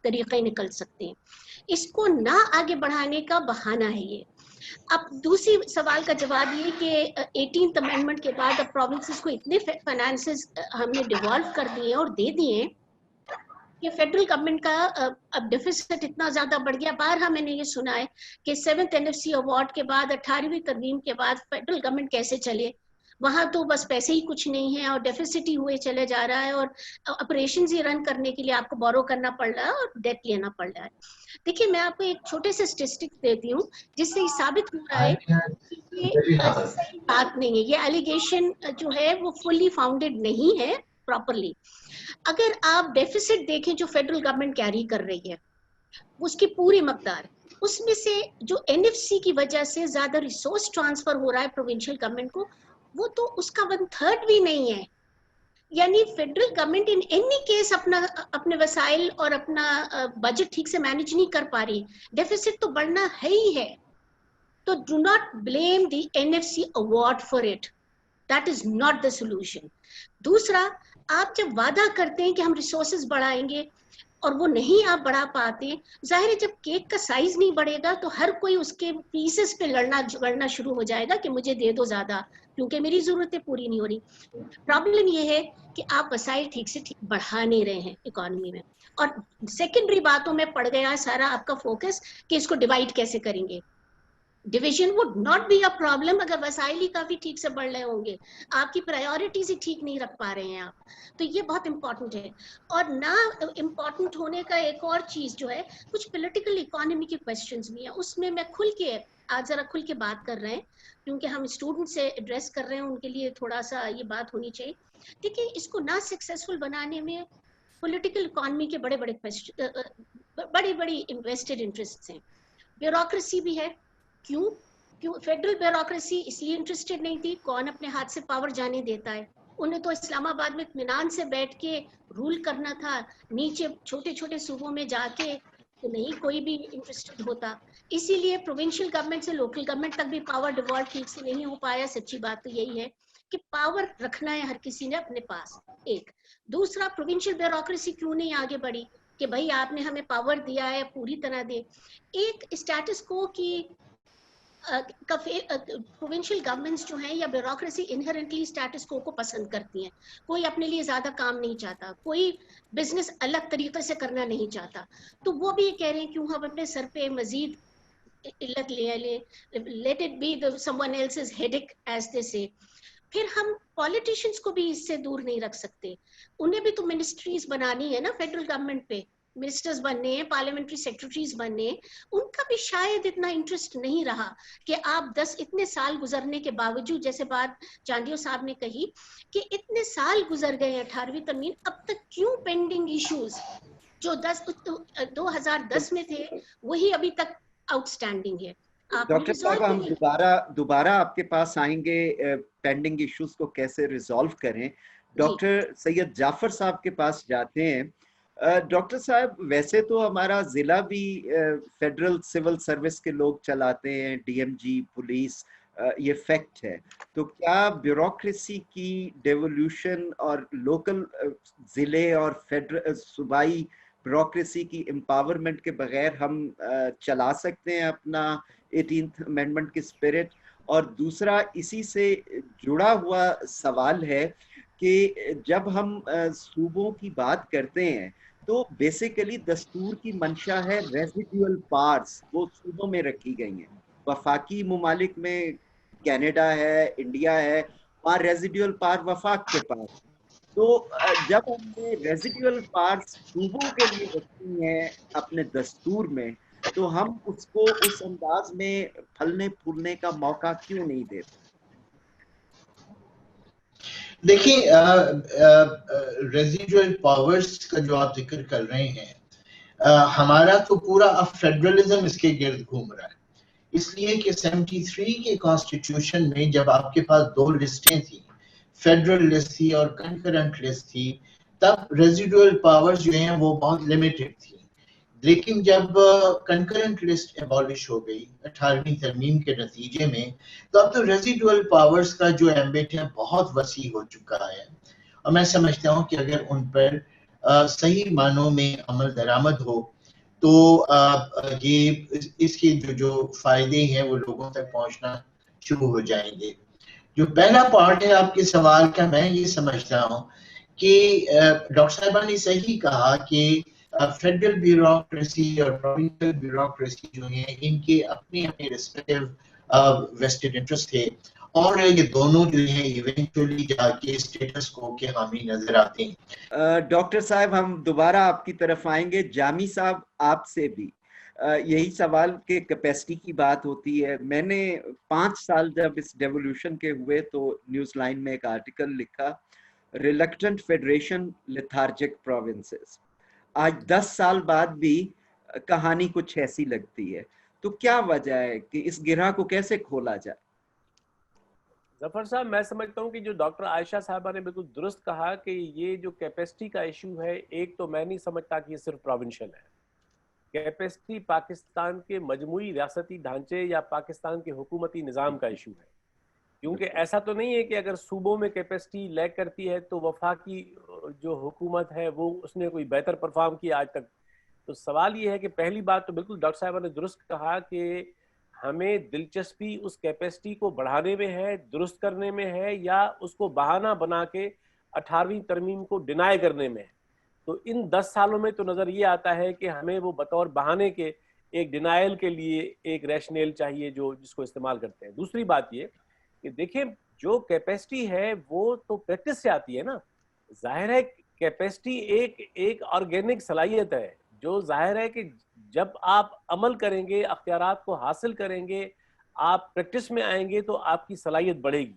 طریقے نکل سکتے ہیں. اس کو نہ آگے بڑھانے کا بہانہ ہے یہ. اب دوسری سوال کا جواب یہ کہ 18th امینڈمنٹ کے بعد اب پروونسز کو اتنے فائنانسز ہم نے ڈیوالو کر دیے اور دے دیے کہ فیڈرل گورنمنٹ کا اب ڈیفیسٹ اتنا زیادہ بڑھ گیا. بارہا میں نے یہ سنا ہے کہ 7th NFC ایوارڈ کے بعد 18ویں ترمیم کے بعد فیڈرل گورنمنٹ کیسے چلے، وہاں تو بس پیسے ہی کچھ نہیں ہے اور ڈیفیسٹ ہی ہوئے چلے جا رہا ہے، اور آپریشنز ہی رن کرنے کے لیے آپ کو بورو کرنا پڑ رہا ہے اور ڈیٹ لینا پڑ رہا ہے. دیکھیے میں آپ کو ایک چھوٹے سے اسٹیٹسٹکس دیتی ہوں جس سے یہ ثابت ہو رہا ہے کہ یہ صحیح بات نہیں ہے، یہ ایلیگیشن جو ہے وہ فلی فاؤنڈیڈ نہیں ہے پراپرلی. اگر آپ ڈیفیسٹ دیکھیں جو فیڈرل گورنمنٹ کیری کر رہی ہے اس کی پوری مقدار، اس میں سے جو NFC کی وجہ سے زیادہ ریسورس ٹرانسفر ہو رہا ہے پروونشل گورنمنٹ کو، وہ تو اس کا 1/3 بھی نہیں ہے. یعنی federal government in any case اپنے وسائل اور اپنا بجٹ ٹھیک سے مینج نہیں کر پا رہی، ڈیفیسٹ تو بڑھنا ہے ہی ہے. تو do not blame the NFC award for it. That is not the solution. دوسرا، آپ جب وعدہ کرتے ہیں کہ ہم ریسورسز بڑھائیں گے اور وہ نہیں آپ بڑھا پاتے، ظاہر ہے جب کیک کا سائز نہیں بڑھے گا تو ہر کوئی اس کے پیسز پہ لڑنا شروع ہو جائے گا کہ مجھے دے دو زیادہ کیونکہ میری ضرورتیں پوری نہیں ہو رہی. پرابلم یہ ہے کہ آپ وسائل ٹھیک سے ٹھیک بڑھا نہیں رہے ہیں اکانومی میں، اور سیکنڈری باتوں میں پڑ گیا سارا آپ کا فوکس کہ اس کو ڈیوائڈ کیسے کریں گے. Division would not be a problem اگر وسائل ہی کافی ٹھیک سے بڑھ رہے ہوں گے، آپ کی پرائیورٹیز ہی ٹھیک نہیں رکھ پا رہے ہیں آپ. تو یہ بہت امپورٹنٹ ہے. اور نہ امپورٹنٹ ہونے کا ایک اور چیز جو ہے، کچھ پولیٹیکل اکانومی کی کوسچنز بھی ہیں، اس میں کھل کے آج ذرا کھل کے بات کر رہے ہیں کیونکہ ہم اسٹوڈنٹ سے ایڈریس کر رہے ہیں, ان کے لیے تھوڑا سا یہ بات ہونی چاہیے. دیکھیں اس کو نہ سکسیسفل بنانے میں پولیٹیکل اکانومی کے بڑی بڑی انویسٹڈ انٹرسٹ ہیں. بیوروکریسی بھی ہے. کیوں فیڈرل بیوروکریسی اس لیے انٹرسٹڈ نہیں تھی, کون اپنے ہاتھ سے پاور جانے دیتا ہے. انہیں تو اسلام آباد میں اطمینان سے بیٹھ کے رول کرنا تھا, نیچے چھوٹے چھوٹے صوبوں میں جا کے نہیں کوئی بھی انٹرسٹڈ ہوتا. اسی لیے پروونشل گورنمنٹ سے لوکل گورنمنٹ تک بھی پاور ڈیوالو ٹھیک سے نہیں ہو پایا. سچی بات تو یہی ہے کہ پاور رکھنا ہے ہر کسی نے اپنے پاس. ایک دوسرا, پروونشل بیوروکریسی کیوں نہیں آگے بڑھی کہ بھائی آپ نے ہمیں پاور دیا ہے پوری طرح دے. ایک اسٹیٹس کو کی پروونشل گورنمنٹس جو ہیں یا بیوروکریسی انہرنٹلی اسٹیٹس کو پسند کرتی ہیں. کوئی اپنے لیے زیادہ کام نہیں چاہتا, کوئی بزنس الگ طریقے سے کرنا نہیں چاہتا. تو وہ بھی یہ کہہ رہے ہیں کیوں ہم اپنے سر پہ مزید علت لے لیں, let it be someone else's headache as they say. پھر ہم پالیٹیشنز کو بھی اس سے دور نہیں رکھ سکتے. انہیں بھی تو منسٹریز بنانی ہے نا فیڈرل گورنمنٹ پہ, منسٹرز بننے ہیں, پارلیمنٹری سیکرٹریز بننے ہیں. ان کا بھی شاید اتنا انٹرسٹ نہیں رہا کہ آپ اتنے سال گزرنے کے باوجود, جیسے بات چاندیو صاحب نے کہی کہ اتنے سال گزر گئے ہیں 18ویں ترمیم, اب تک کیوں پینڈنگ ایشوز جو 2010 میں تھے وہی ابھی تک آؤٹ اسٹینڈنگ ہے. ڈاکٹر صاحب ہم دوبارہ آپ کے پاس آئیں گے پینڈنگ ایشوز کو کیسے ریزالو کریں. ڈاکٹر سید جعفر صاحب کے پاس جاتے ہیں. ڈاکٹر صاحب ویسے تو ہمارا ضلع بھی فیڈرل سول سروس کے لوگ چلاتے ہیں, ڈی ایم جی, پولیس, یہ فیکٹ ہے. تو کیا بیوروکریسی کی ڈیولوشن اور لوکل ضلع اور فیڈرل صوبائی بیوروکریسی کی امپاورمنٹ کے بغیر ہم چلا سکتے ہیں اپنا 18th امینڈمنٹ کی اسپرٹ؟ اور دوسرا اسی سے جڑا ہوا سوال ہے کہ جب ہم صوبوں کی بات کرتے ہیں تو بیسیکلی دستور کی منشا ہے ریزیڈیول پارٹس, وہ صوبوں میں رکھی گئی ہیں. وفاقی ممالک میں کینیڈا ہے, انڈیا ہے, وہاں ریزیڈیول پار وفاق کے پاس. تو جب ہم نے ریزیڈیول پارٹس صوبوں کے لیے رکھی ہیں اپنے دستور میں, تو ہم اس کو اس انداز میں پھلنے پھولنے کا موقع کیوں نہیں دیتے؟ دیکھیں ریزیڈول پاورز کا جو آپ ذکر کر رہے ہیں, ہمارا تو پورا اب فیڈرلزم اس کے گرد گھوم رہا ہے. اس لیے کہ 73 کے کانسٹیٹیوشن میں جب آپ کے پاس دو لسٹیں تھیں, فیڈرل لسٹ تھی اور کنکرنٹ لسٹ تھی, تب ریزیڈول پاورز جو ہیں وہ بہت لیمیٹڈ تھی. لیکن جب کنکرنٹ لسٹ ایبالش ہو گئی 18ویں ترمیم کے نتیجے میں, تو اب تو ریزیڈول پاورز کا جو ایمبٹ ہے بہت وسیع ہو چکا ہے. اور میں سمجھتا ہوں کہ اگر ان پر صحیح معنوں میں عمل درآمد ہو تو یہ اس کے جو فائدے ہیں وہ لوگوں تک پہنچنا شروع ہو جائیں گے. جو پہلا پارٹ ہے آپ کے سوال کا, میں یہ سمجھتا ہوں کہ ڈاکٹر صاحبہ نے صحیح کہا کہ فیڈرل بیوروکریسی اور پروونشل بیوروکریسی جو ہیں ان کے اپنے اپنے ریسپیکٹیو ویسٹڈ انٹرسٹ تھے, اور یہ دونوں جو ہیں ایونچولی جا کے اسٹیٹس کو کے حامی نظر آتے ہیں. ڈاکٹر صاحب ہم دوبارہ آپ کی طرف آئیں گے. جامی صاحب آپ سے بھی یہی سوال کہ کیپیسٹی کی بات ہوتی ہے. میں نے 5 سال جب اس ڈیولوشن کے ہوئے تو نیوز لائن میں ایک آرٹیکل لکھا, ریلکٹنٹ فیڈریشن لیتھارجک پروونسز. آج 10 سال بعد بھی کہانی کچھ ایسی لگتی ہے. تو کیا وجہ ہے کہ اس گرہ کو کیسے کھولا جائے؟ ظفر صاحب میں سمجھتا ہوں کہ جو ڈاکٹر عائشہ صاحبہ نے بالکل درست کہا کہ یہ جو کیپیسٹی کا ایشو ہے, ایک تو میں نہیں سمجھتا کہ یہ صرف پروونشل ہے. کیپیسٹی پاکستان کے مجموعی ریاستی ڈھانچے یا پاکستان کے حکومتی نظام کا ایشو ہے. کیونکہ ایسا تو نہیں ہے کہ اگر صوبوں میں کیپیسٹی لیک کرتی ہے تو وفاقی جو حکومت ہے وہ اس نے کوئی بہتر پرفارم کیا آج تک. تو سوال یہ ہے کہ پہلی بات تو بالکل ڈاکٹر صاحبہ نے درست کہا کہ ہمیں دلچسپی اس کیپیسٹی کو بڑھانے میں ہے, درست کرنے میں ہے, یا اس کو بہانہ بنا کے 18ویں ترمیم کو ڈینائی کرنے میں ہے. تو ان 10 سالوں میں تو نظر یہ آتا ہے کہ ہمیں وہ بطور بہانے کے ایک ڈینائل کے لیے ایک ریشنیل چاہیے جس کو استعمال کرتے ہیں. دوسری بات یہ کہ دیکھیں جو کیپیسٹی ہے وہ تو پریکٹس سے آتی ہے نا. ظاہر ہے کیپیسٹی ایک آرگینک صلاحیت ہے جو ظاہر ہے کہ جب آپ عمل کریں گے, اختیارات کو حاصل کریں گے, आप प्रैक्टिस में आएंगे तो आपकी सलाहियत बढ़ेगी।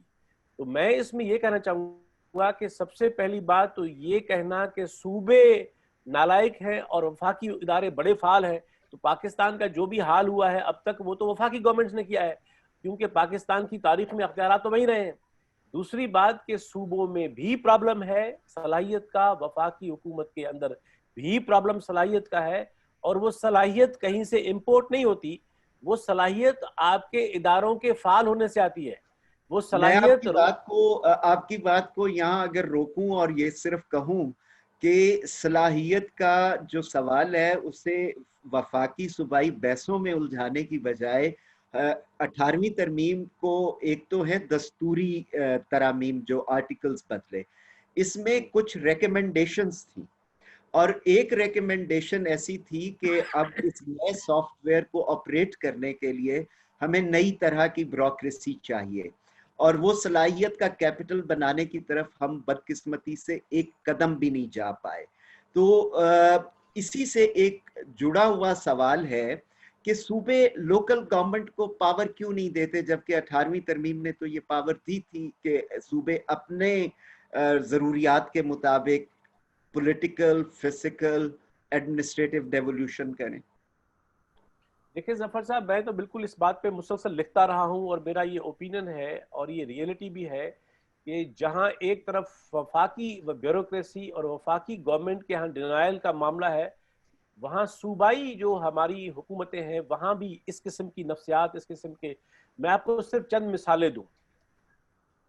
तो मैं इसमें ये कहना चाहूँगा कि सबसे पहली बात तो ये कहना कि सूबे नालायक हैं और वफाकी इदारे बड़े फाल हैं, तो पाकिस्तान का जो भी हाल हुआ है अब तक वो तो वफाकी गवर्नमेंट्स ने किया है, क्योंकि पाकिस्तान की तारीख में अख्तियार तो वही रहे हैं। दूसरी बात कि सूबों में भी प्रॉब्लम है सलाहियत का, वफाकी हुकूमत के अंदर भी प्रॉब्लम सलाहियत का है, और वो सलाहियत कहीं से इम्पोर्ट नहीं होती, वो सलाहियत आपके इदारों के फाल होने से आती है। वो सलाहियत आपकी बात को यहाँ अगर रोकूं और ये सिर्फ कहूं कि सलाहियत का जो सवाल है उसे वफाकी सूबाई बहसों में उलझाने की बजाय 18वीं तरमीम को, एक तो है दस्तूरी तरामीम जो आर्टिकल्स बदले, इसमें कुछ रिकमेंडेशंस थी, और एक रिकमेंडेशन ऐसी थी कि अब इस नए सॉफ्टवेयर को ऑपरेट करने के लिए हमें नई तरह की ब्यूरोक्रेसी चाहिए, और वो सलाहियत का कैपिटल बनाने की तरफ हम बदकिस्मती से एक कदम भी नहीं जा पाए। तो इसी से एक जुड़ा हुआ सवाल है कि सूबे लोकल गवर्नमेंट को पावर क्यों नहीं देते, जबकि 18वीं तरमीम ने तो ये पावर दी थी कि सूबे अपने ज़रूरियात के मुताबिक पॉलिटिकल, फिजिकल, एडमिनिस्ट्रेटिव डेवोल्यूशन करें। देखिए जफर साहब, मैं तो बिल्कुल इस बात पे मुसलसल लिखता रहा हूँ और मेरा ये ओपिनियन है और ये रियलिटी भी है कि जहाँ एक तरफ वफाकी ब्यूरोक्रेसी और वफाकी गवर्नमेंट के यहाँ डिनायल का मामला है, वहाँ सूबाई जो हमारी हुकूमतें हैं वहाँ भी इस किस्म की नफ्सियात, इस किस्म के, मैं आपको सिर्फ चंद मिसालें दूँ।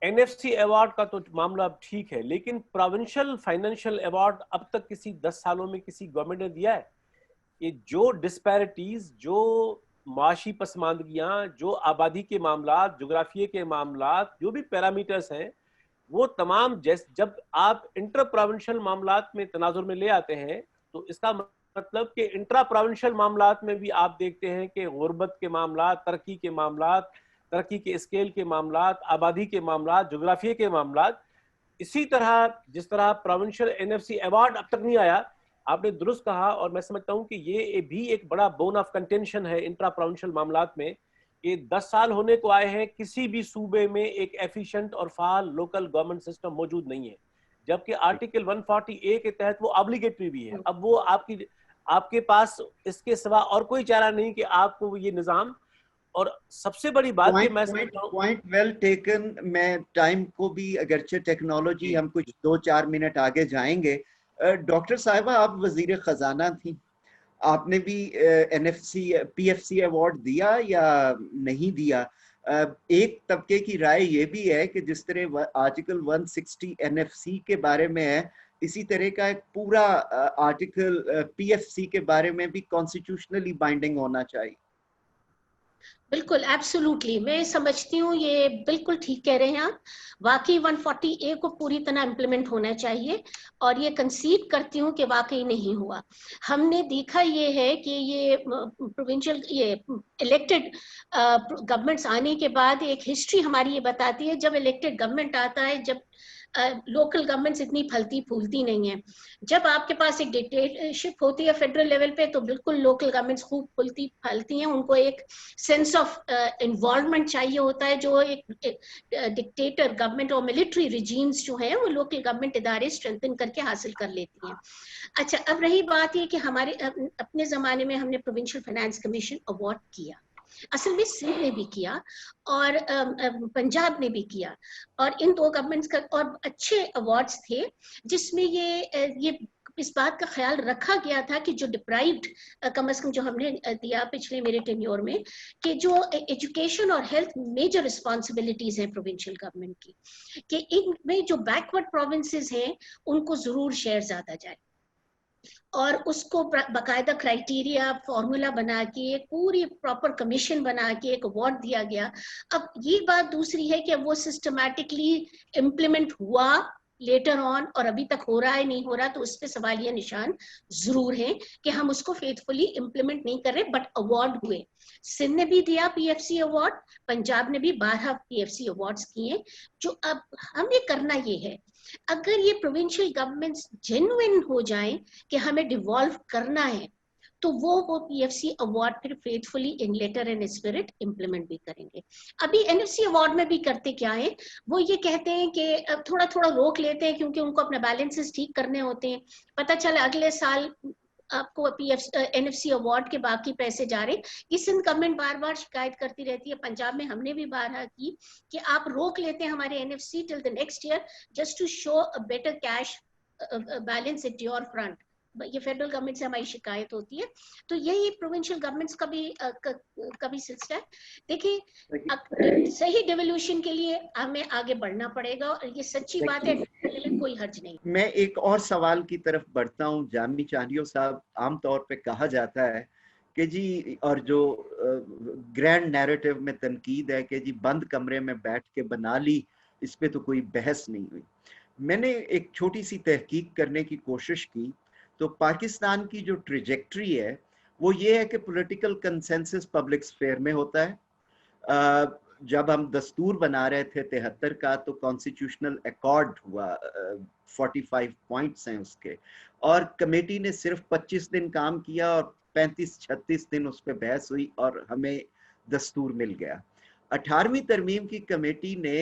NFC अवार्ड का तो मामला अब ठीक है, लेकिन प्रोविंशियल फाइनेंशियल अवार्ड अब तक किसी 10 सालों में किसी गवर्नमेंट ने दिया है? कि जो डिस्पैरिटीज, जो माशी पसमानदगियाँ, जो आबादी के मामला, जोग्राफिया के मामला, जो भी पैरामीटर्स हैं, वो तमाम जब आप इंटर प्रोविंशियल मामलात में तनाजुर में ले आते हैं, तो इसका मतलब कि इंट्रा प्रोविंशियल मामलात में भी आप देखते हैं कि गुर्बत के मामला, तरक्की के मामला, तरक्की के स्केल के मामला, आबादी के मामला, जोग्राफिया के मामला, इसी तरह जिस तरह प्रोविंशियल NFC अवार्ड अब तक नहीं आया, आपने दुरुस्त कहा, और मैं समझता हूं कि ये भी एक बड़ा बोन ऑफ कंटेंशन है इंट्रा प्रोविंशियल मामलात में कि 10 साल होने को आए हैं, किसी भी सूबे में एक एफिशिएंट और फाल लोकल गवर्नमेंट सिस्टम मौजूद नहीं है, जबकि आर्टिकल 140A के तहत वो ऑब्लिगेटरी भी है। अब वो आपके पास इसके सिवा और कोई चारा नहीं कि आपको ये निज़ाम, और सबसे बड़ी बात पॉइंट वेल टेकन। मैं टाइम को भी, अगरचे टेक्नोलॉजी हम कुछ 2-4 मिनट आगे जाएंगे। डॉक्टर साहिबा, आप वजीर खजाना थी, आपने भी PFC अवार्ड दिया या नहीं दिया? एक तबके की राय ये भी है कि जिस तरह आर्टिकल 160 NFC के बारे में है, इसी तरह का एक पूरा आर्टिकल PFC के बारे में भी कॉन्स्टिट्यूशनली बाइंडिंग होना चाहिए। बिल्कुल, एब्सोल्युटली, मैं समझती हूँ ये बिल्कुल ठीक कह रहे हैं आप। वाकई 140A को पूरी तरह इम्प्लीमेंट होना चाहिए, और ये कंसीड करती हूँ कि वाकई नहीं हुआ। हमने देखा ये है कि ये प्रोविंशियल, ये इलेक्टेड गवर्नमेंट्स आने के बाद एक हिस्ट्री हमारी ये बताती है, जब इलेक्टेड गवर्नमेंट आता है, जब लोकल गवर्नमेंट्स इतनी फलती फूलती नहीं है। जब आपके पास एक डिक्टेटरशिप होती है फेडरल लेवल पे, तो बिल्कुल लोकल गवर्नमेंट्स खूब फूलती फलती हैं, उनको एक सेंस ऑफ इन्वॉल्वमेंट चाहिए होता है, जो एक डिक्टेटर गवर्नमेंट और मिलिट्री रिजीम्स जो हैं वो लोकल गवर्नमेंट इदारे स्ट्रेंथन करके हासिल कर लेती हैं। अच्छा, अब रही बात ये कि हमारे अपने जमाने में हमने प्रोविंशियल फाइनेंस कमीशन अवार्ड किया, असल में सिंध ने भी किया और पंजाब ने भी किया, और इन दो गवर्नमेंट्स का और अच्छे अवार्ड्स थे, जिसमें ये इस बात का ख्याल रखा गया था कि जो डिप्राइव्ड, कम से कम जो हमने दिया पिछले मेरे टेन्योर में, कि जो एजुकेशन और हेल्थ मेजर रिस्पॉन्सिबिलिटीज हैं प्रोविंशियल गवर्नमेंट की, कि इनमें जो बैकवर्ड प्रोविंसेस हैं उनको जरूर शेयर ज्यादा जाए, और उसको बाकायदा क्राइटेरिया फॉर्मूला बना के एक पूरी प्रॉपर कमीशन बना के एक अवार्ड दिया गया। अब ये बात दूसरी है कि अब वो सिस्टमैटिकली इम्प्लीमेंट हुआ लेटर ऑन, और अभी तक हो रहा है नहीं हो रहा, तो उस पर सवालिया निशान जरूर है कि हम उसको फेथफुली इम्प्लीमेंट नहीं कर रहे, बट अवार्ड हुए। सिंध ने भी दिया PFC अवार्ड, पंजाब ने भी 12 PFC अवार्ड्स किए। जो अब हमें करना ये है, अगर ये प्रोविंशियल गवर्नमेंट्स जेन्युइन हो जाएं कि हमें डिवॉल्व करना है, तो वो PFC अवार्ड फिर faithfully in letter and spirit implement भी करेंगे। अभी NFC अवार्ड में भी करते क्या है, वो ये कहते हैं कि थोड़ा थोड़ा रोक लेते हैं क्योंकि उनको अपने बैलेंसेस ठीक करने होते हैं। पता चला अगले साल आपको NFC अवार्ड के बाकी पैसे जा रहे। ये सिंध गवर्नमेंट बार बार शिकायत करती रहती है, पंजाब में हमने भी बारहा की कि आप रोक लेते हैं हमारे NFC till the next year just to show a better cash balance at your front. ये फेडरल गवर्नमेंट से हमारी शिकायत होती है। तो यही प्रोविंशियल गवर्नमेंट्स का भी सिलसिला है। देखिए सही डिवोल्यूशन के लिए हमें आगे बढ़ना पड़ेगा और ये सच्ची बात है, में कोई हर्ज नहीं। मैं एक और सवाल की तरफ बढ़ता हूँ। जामी चांडियो साहब, आमतौर पे कहा जाता है कि जी, और जो ग्रैंड नैरेटिव में तनकीद है कि जी बंद कमरे में बैठ के बना ली, इस पे तो कोई बहस नहीं हुई। मैंने एक छोटी सी तहकीक करने की कोशिश की तो पाकिस्तान की जो ट्रेजेक्ट्री है वो ये है कि पॉलिटिकल कंसेंसस पब्लिक स्फेयर में होता है। जब हम दस्तूर बना रहे थे 73 का तो कॉन्स्टिट्यूशनल अकॉर्ड हुआ, 45 पॉइंट्स हैं उसके, और कमेटी ने सिर्फ 25 दिन काम किया और 35-36 दिन उस पर बहस हुई और हमें दस्तूर मिल गया। 18वीं तरमीम की कमेटी ने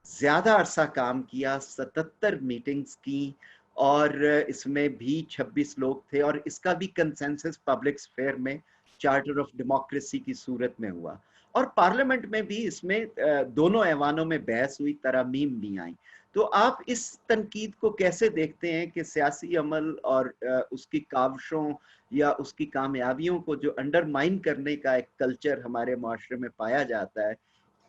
ज्यादा अरसा काम किया, 77 मीटिंग्स की और इसमें भी 26 लोग थे और इसका भी कंसेंसस पब्लिक स्फेयर में चार्टर ऑफ डेमोक्रेसी की सूरत में हुआ और पार्लियामेंट में भी इसमें दोनों ऐवानों में बहस हुई, तरामीम नहीं आई। तो आप इस तनकीद को कैसे देखते हैं कि सियासी अमल और उसकी काविशों या उसकी कामयाबियों को जो अंडरमाइन करने का एक कल्चर हमारे माशरे में पाया जाता है,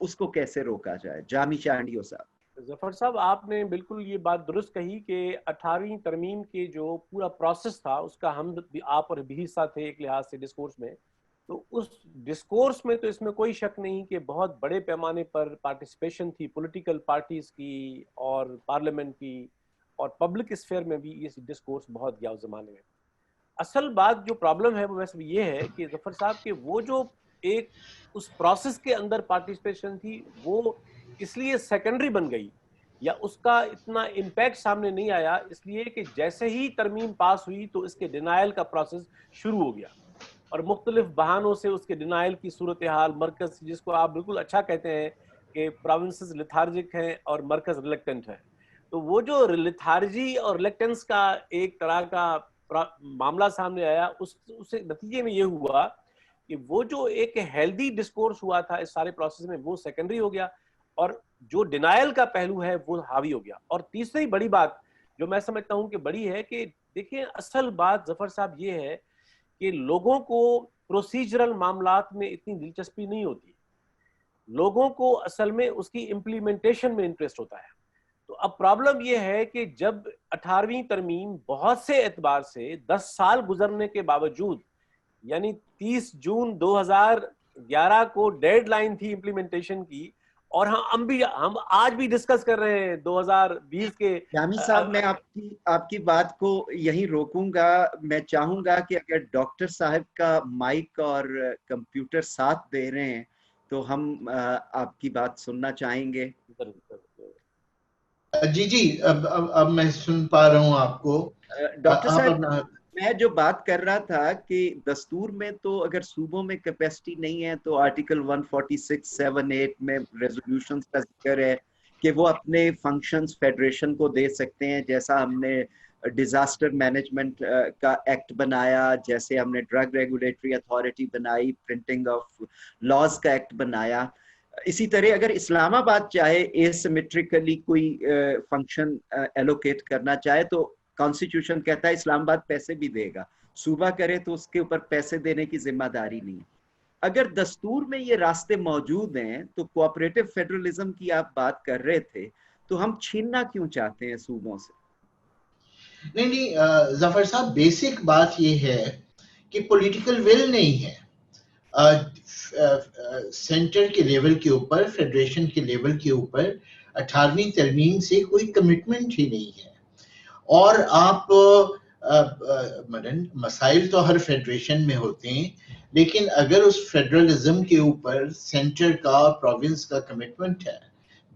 उसको कैसे रोका जाए? जामी चांडियो साहब। जफर साहब, आपने बिल्कुल ये बात दुरुस्त कही कि 18वीं तरमीम के जो पूरा प्रोसेस था उसका हम भी, आप और भी हिस्सा थे एक लिहाज से डिस्कोर्स में। तो उस डिस्कोर्स में तो इसमें कोई शक नहीं कि बहुत बड़े पैमाने पर पार्टिसिपेशन थी पॉलिटिकल पार्टीज की और पार्लियामेंट की, और पब्लिक स्फेयर में भी ये डिस्कोर्स बहुत गया उस जमाने में। असल बात जो प्रॉब्लम है वो वैसे ये है कि जफर साहब के वो जो एक उस प्रोसेस के अंदर पार्टिसिपेशन थी वो इसलिए सेकेंडरी बन गई या उसका इतना इम्पैक्ट सामने नहीं आया, इसलिए कि जैसे ही तरमीम पास हुई तो इसके डिनायल का प्रोसेस शुरू हो गया और मुख्तलिफ बहानों से उसके डिनायल की सूरत हाल, मरकज, जिसको आप बिल्कुल अच्छा कहते हैं कि प्रोविंसेस लिथार्जिक हैं और मरकज रिलेक्टेंट है, तो वो जो लिथार्जी और रिलेक्टेंस का एक तरह का मामला सामने आया, उससे नतीजे में ये हुआ कि वो जो एक हेल्दी डिस्कोर्स हुआ था इस सारे प्रोसेस में वो सेकेंडरी हो गया और जो डिनायल का पहलू है वो हावी हो गया। और तीसरी बड़ी बात जो मैं समझता हूं कि बड़ी है कि देखिए, असल बात जफर साहब ये है कि लोगों को प्रोसीजरल मामलात में इतनी दिलचस्पी नहीं होती, लोगों को असल में उसकी इम्प्लीमेंटेशन में इंटरेस्ट होता है। तो अब प्रॉब्लम ये है कि जब 18वीं तरमीम बहुत से एतबार से 10 साल गुजरने के बावजूद, यानी 30 जून 2011 को डेडलाइन थी इम्प्लीमेंटेशन की, और हम आज भी डिस्कस कर रहे हैं 2020 के। जामी साहब, मैं आपकी बात को यहीं रोकूंगा। मैं चाहूंगा कि अगर डॉक्टर साहब का माइक और कंप्यूटर साथ दे रहे हैं तो हम आपकी बात सुनना चाहेंगे। जी, अब मैं सुन पा रहा हूँ आपको। डॉक्टर साहब, मैं जो बात कर रहा था कि दस्तूर में तो अगर सूबों में कैपेसिटी नहीं है तो आर्टिकल 146(7)(8) में रेजोल्यूशंस का जिक्र है कि वो अपने फंक्शंस फेडरेशन को दे सकते हैं, जैसा हमने डिजास्टर मैनेजमेंट का एक्ट बनाया, जैसे हमने ड्रग रेगुलेटरी अथॉरिटी बनाई, प्रिंटिंग ऑफ लॉज का एक्ट बनाया। इसी तरह अगर इस्लामाबाद चाहे एसिमेट्रिकली कोई फंक्शन एलोकेट करना चाहे तो कॉन्स्टिट्यूशन कहता है इस्लामाबाद पैसे भी देगा, सूबा करे तो उसके ऊपर पैसे देने की जिम्मेदारी नहीं। अगर दस्तूर में ये रास्ते मौजूद हैं तो कोऑपरेटिव फेडरलिज्म की आप बात कर रहे थे, तो हम छीनना क्यों चाहते हैं सूबों से? नहीं, जफर साहब, बेसिक बात ये है कि पॉलिटिकल विल नहीं है। सेंटर के लेवल के ऊपर, फेडरेशन के लेवल के ऊपर 18वीं तरमीम से कोई कमिटमेंट ही नहीं है। और आप मसाइल तो हर फेडरेशन में होते हैं, लेकिन अगर उस फेडरलिज्म के ऊपर सेंटर का, प्रोविंस का कमिटमेंट है,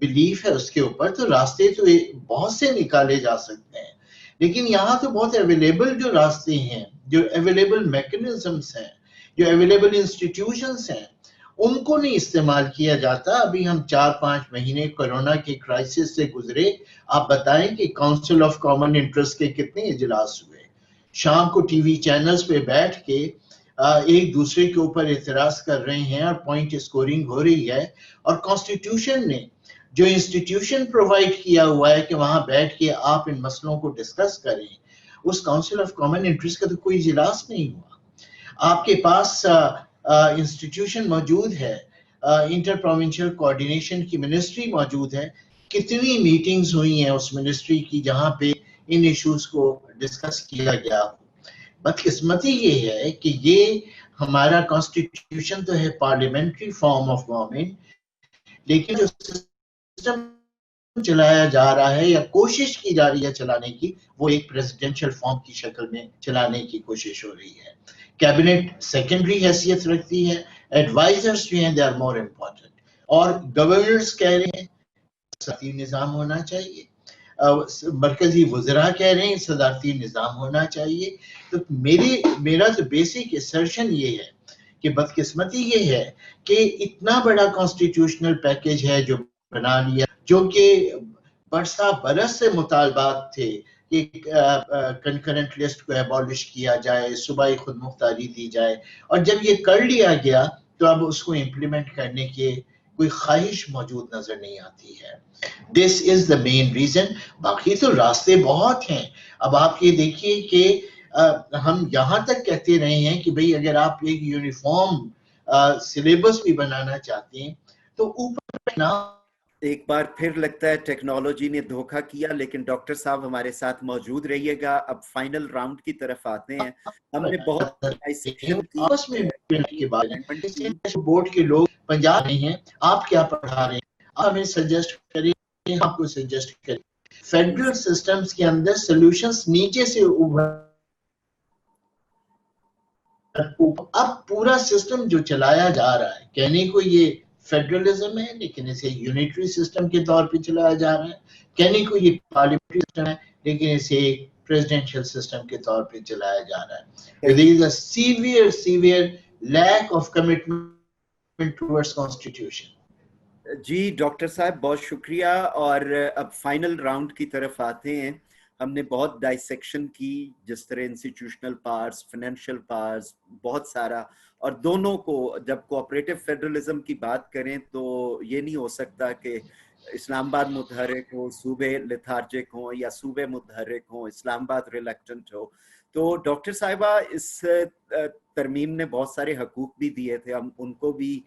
बिलीफ है उसके ऊपर, तो रास्ते तो बहुत से निकाले जा सकते हैं। लेकिन यहाँ तो बहुत अवेलेबल जो रास्ते हैं जो अवेलेबल मैकेनिज्म्स हैं, जो अवेलेबल इंस्टीट्यूशंस हैं, उनको नहीं इस्तेमाल किया जाता। अभी हम 4-5 महीने कोरोना के क्राइसिस से गुजरे, आप बताएं कि काउंसिल ऑफ कॉमन इंटरेस्ट के कितने इजलास हुए, शाम को टीवी चैनल्स पे बैठ के एक दूसरे के ऊपर इतराज कर रहे हैं और पॉइंट स्कोरिंग हो रही है, और कॉन्स्टिट्यूशन ने जो इंस्टीट्यूशन प्रोवाइड किया हुआ है कि वहां बैठ के आप इन मसलों को डिस्कस करें, उस काउंसिल ऑफ कॉमन इंटरेस्ट का तो कोई इजलास नहीं हुआ। आपके पास इंस्टीट्यूशन मौजूद है, इंटर प्रोविंशियल कोऑर्डिनेशन की मिनिस्ट्री मौजूद है, कितनी मीटिंग्स हुई हैं उस मिनिस्ट्री की जहां पे इन इश्यूज को डिस्कस किया गया। बदकिस्मती ये है कि ये हमारा कॉन्स्टिट्यूशन तो है पार्लियामेंट्री फॉर्म ऑफ गवर्नमेंट, लेकिन जो सिस्टम चलाया जा रहा है या कोशिश की जा रही है चलाने की, वो एक प्रेसिडेंशियल फॉर्म की शक्ल में चलाने की कोशिश हो रही है। कैबिनेट सेकेंडरी हैसियत रखती है, एडवाइजर्स जो हैं दे आर मोर इम्पोर्टेंट, और गवर्नर्स कह रहे हैं सदारती निज़ाम होना चाहिए, मरकजी वज़रा कह रहे हैं सदारती निज़ाम होना चाहिए। तो मेरा तो बेसिक असर्शन ये है कि बदकिस्मती ये है कि इतना बड़ा कॉन्स्टिट्यूशनल पैकेज है जो बना लिया, जो कि बरस से मुतालबात थे कि कंकरेंट लिस्ट को एबॉलिश किया जाए, सूबाई खुद मुख्तारी दी जाए, और जब ये कर लिया गया तो अब उसको इम्प्लीमेंट करने की कोई ख्वाहिश मौजूद नजर नहीं आती है। This is the main reason. बाकी तो रास्ते बहुत हैं। अब आप ये देखिए कि हम यहाँ तक कहते रहे हैं कि भाई अगर आप एक यूनिफॉर्म सिलेबस भी बनाना चाहते हैं तो ऊपर ना, एक बार फिर लगता है टेक्नोलॉजी ने धोखा किया, लेकिन डॉक्टर साहब हमारे साथ मौजूद रहिएगा। अब फाइनल राउंड की तरफ आते हैं। हमने बहुत बोर्ड के लोग पंजाब नहीं हैं, आप क्या पढ़ा रहे हैं, आप हमें सजेस्ट करें, आपको सजेस्ट करें। फेडरल सिस्टम्स के अंदर सॉल्यूशंस नीचे से अब पूरा सिस्टम जो चलाया जा रहा है, कहने को ये फेडरलिज्म है लेकिन इसे यूनिटरी सिस्टम के तौर पे चलाया जा रहा है, कहने को ये पार्लियामेंट्री सिस्टम है लेकिन इसे प्रेसिडेंशियल सिस्टम के तौर पे चलाया जा रहा है। There is a severe lack of commitment towards constitution. जी डॉक्टर साहब बहुत शुक्रिया। और अब फाइनल राउंड की तरफ आते हैं। हमने बहुत डाइसेक्शन की, जिस तरह इंस्टीट्यूशनल पावर्स, फाइनेंशियल पावर्स, बहुत सारा, और दोनों को जब कोऑपरेटिव फेडरलिज्म की बात करें तो ये नहीं हो सकता कि इस्लामाबाद मुतहर्रिक हो, सूबे लेथार्जिक हो, या सूबे मुतहर्रिक हो, इस्लामाबाद रिलक्टेंट हो। तो डॉक्टर साहिबा, इस तरमीम ने बहुत सारे हकूक भी दिए थे, हम उनको भी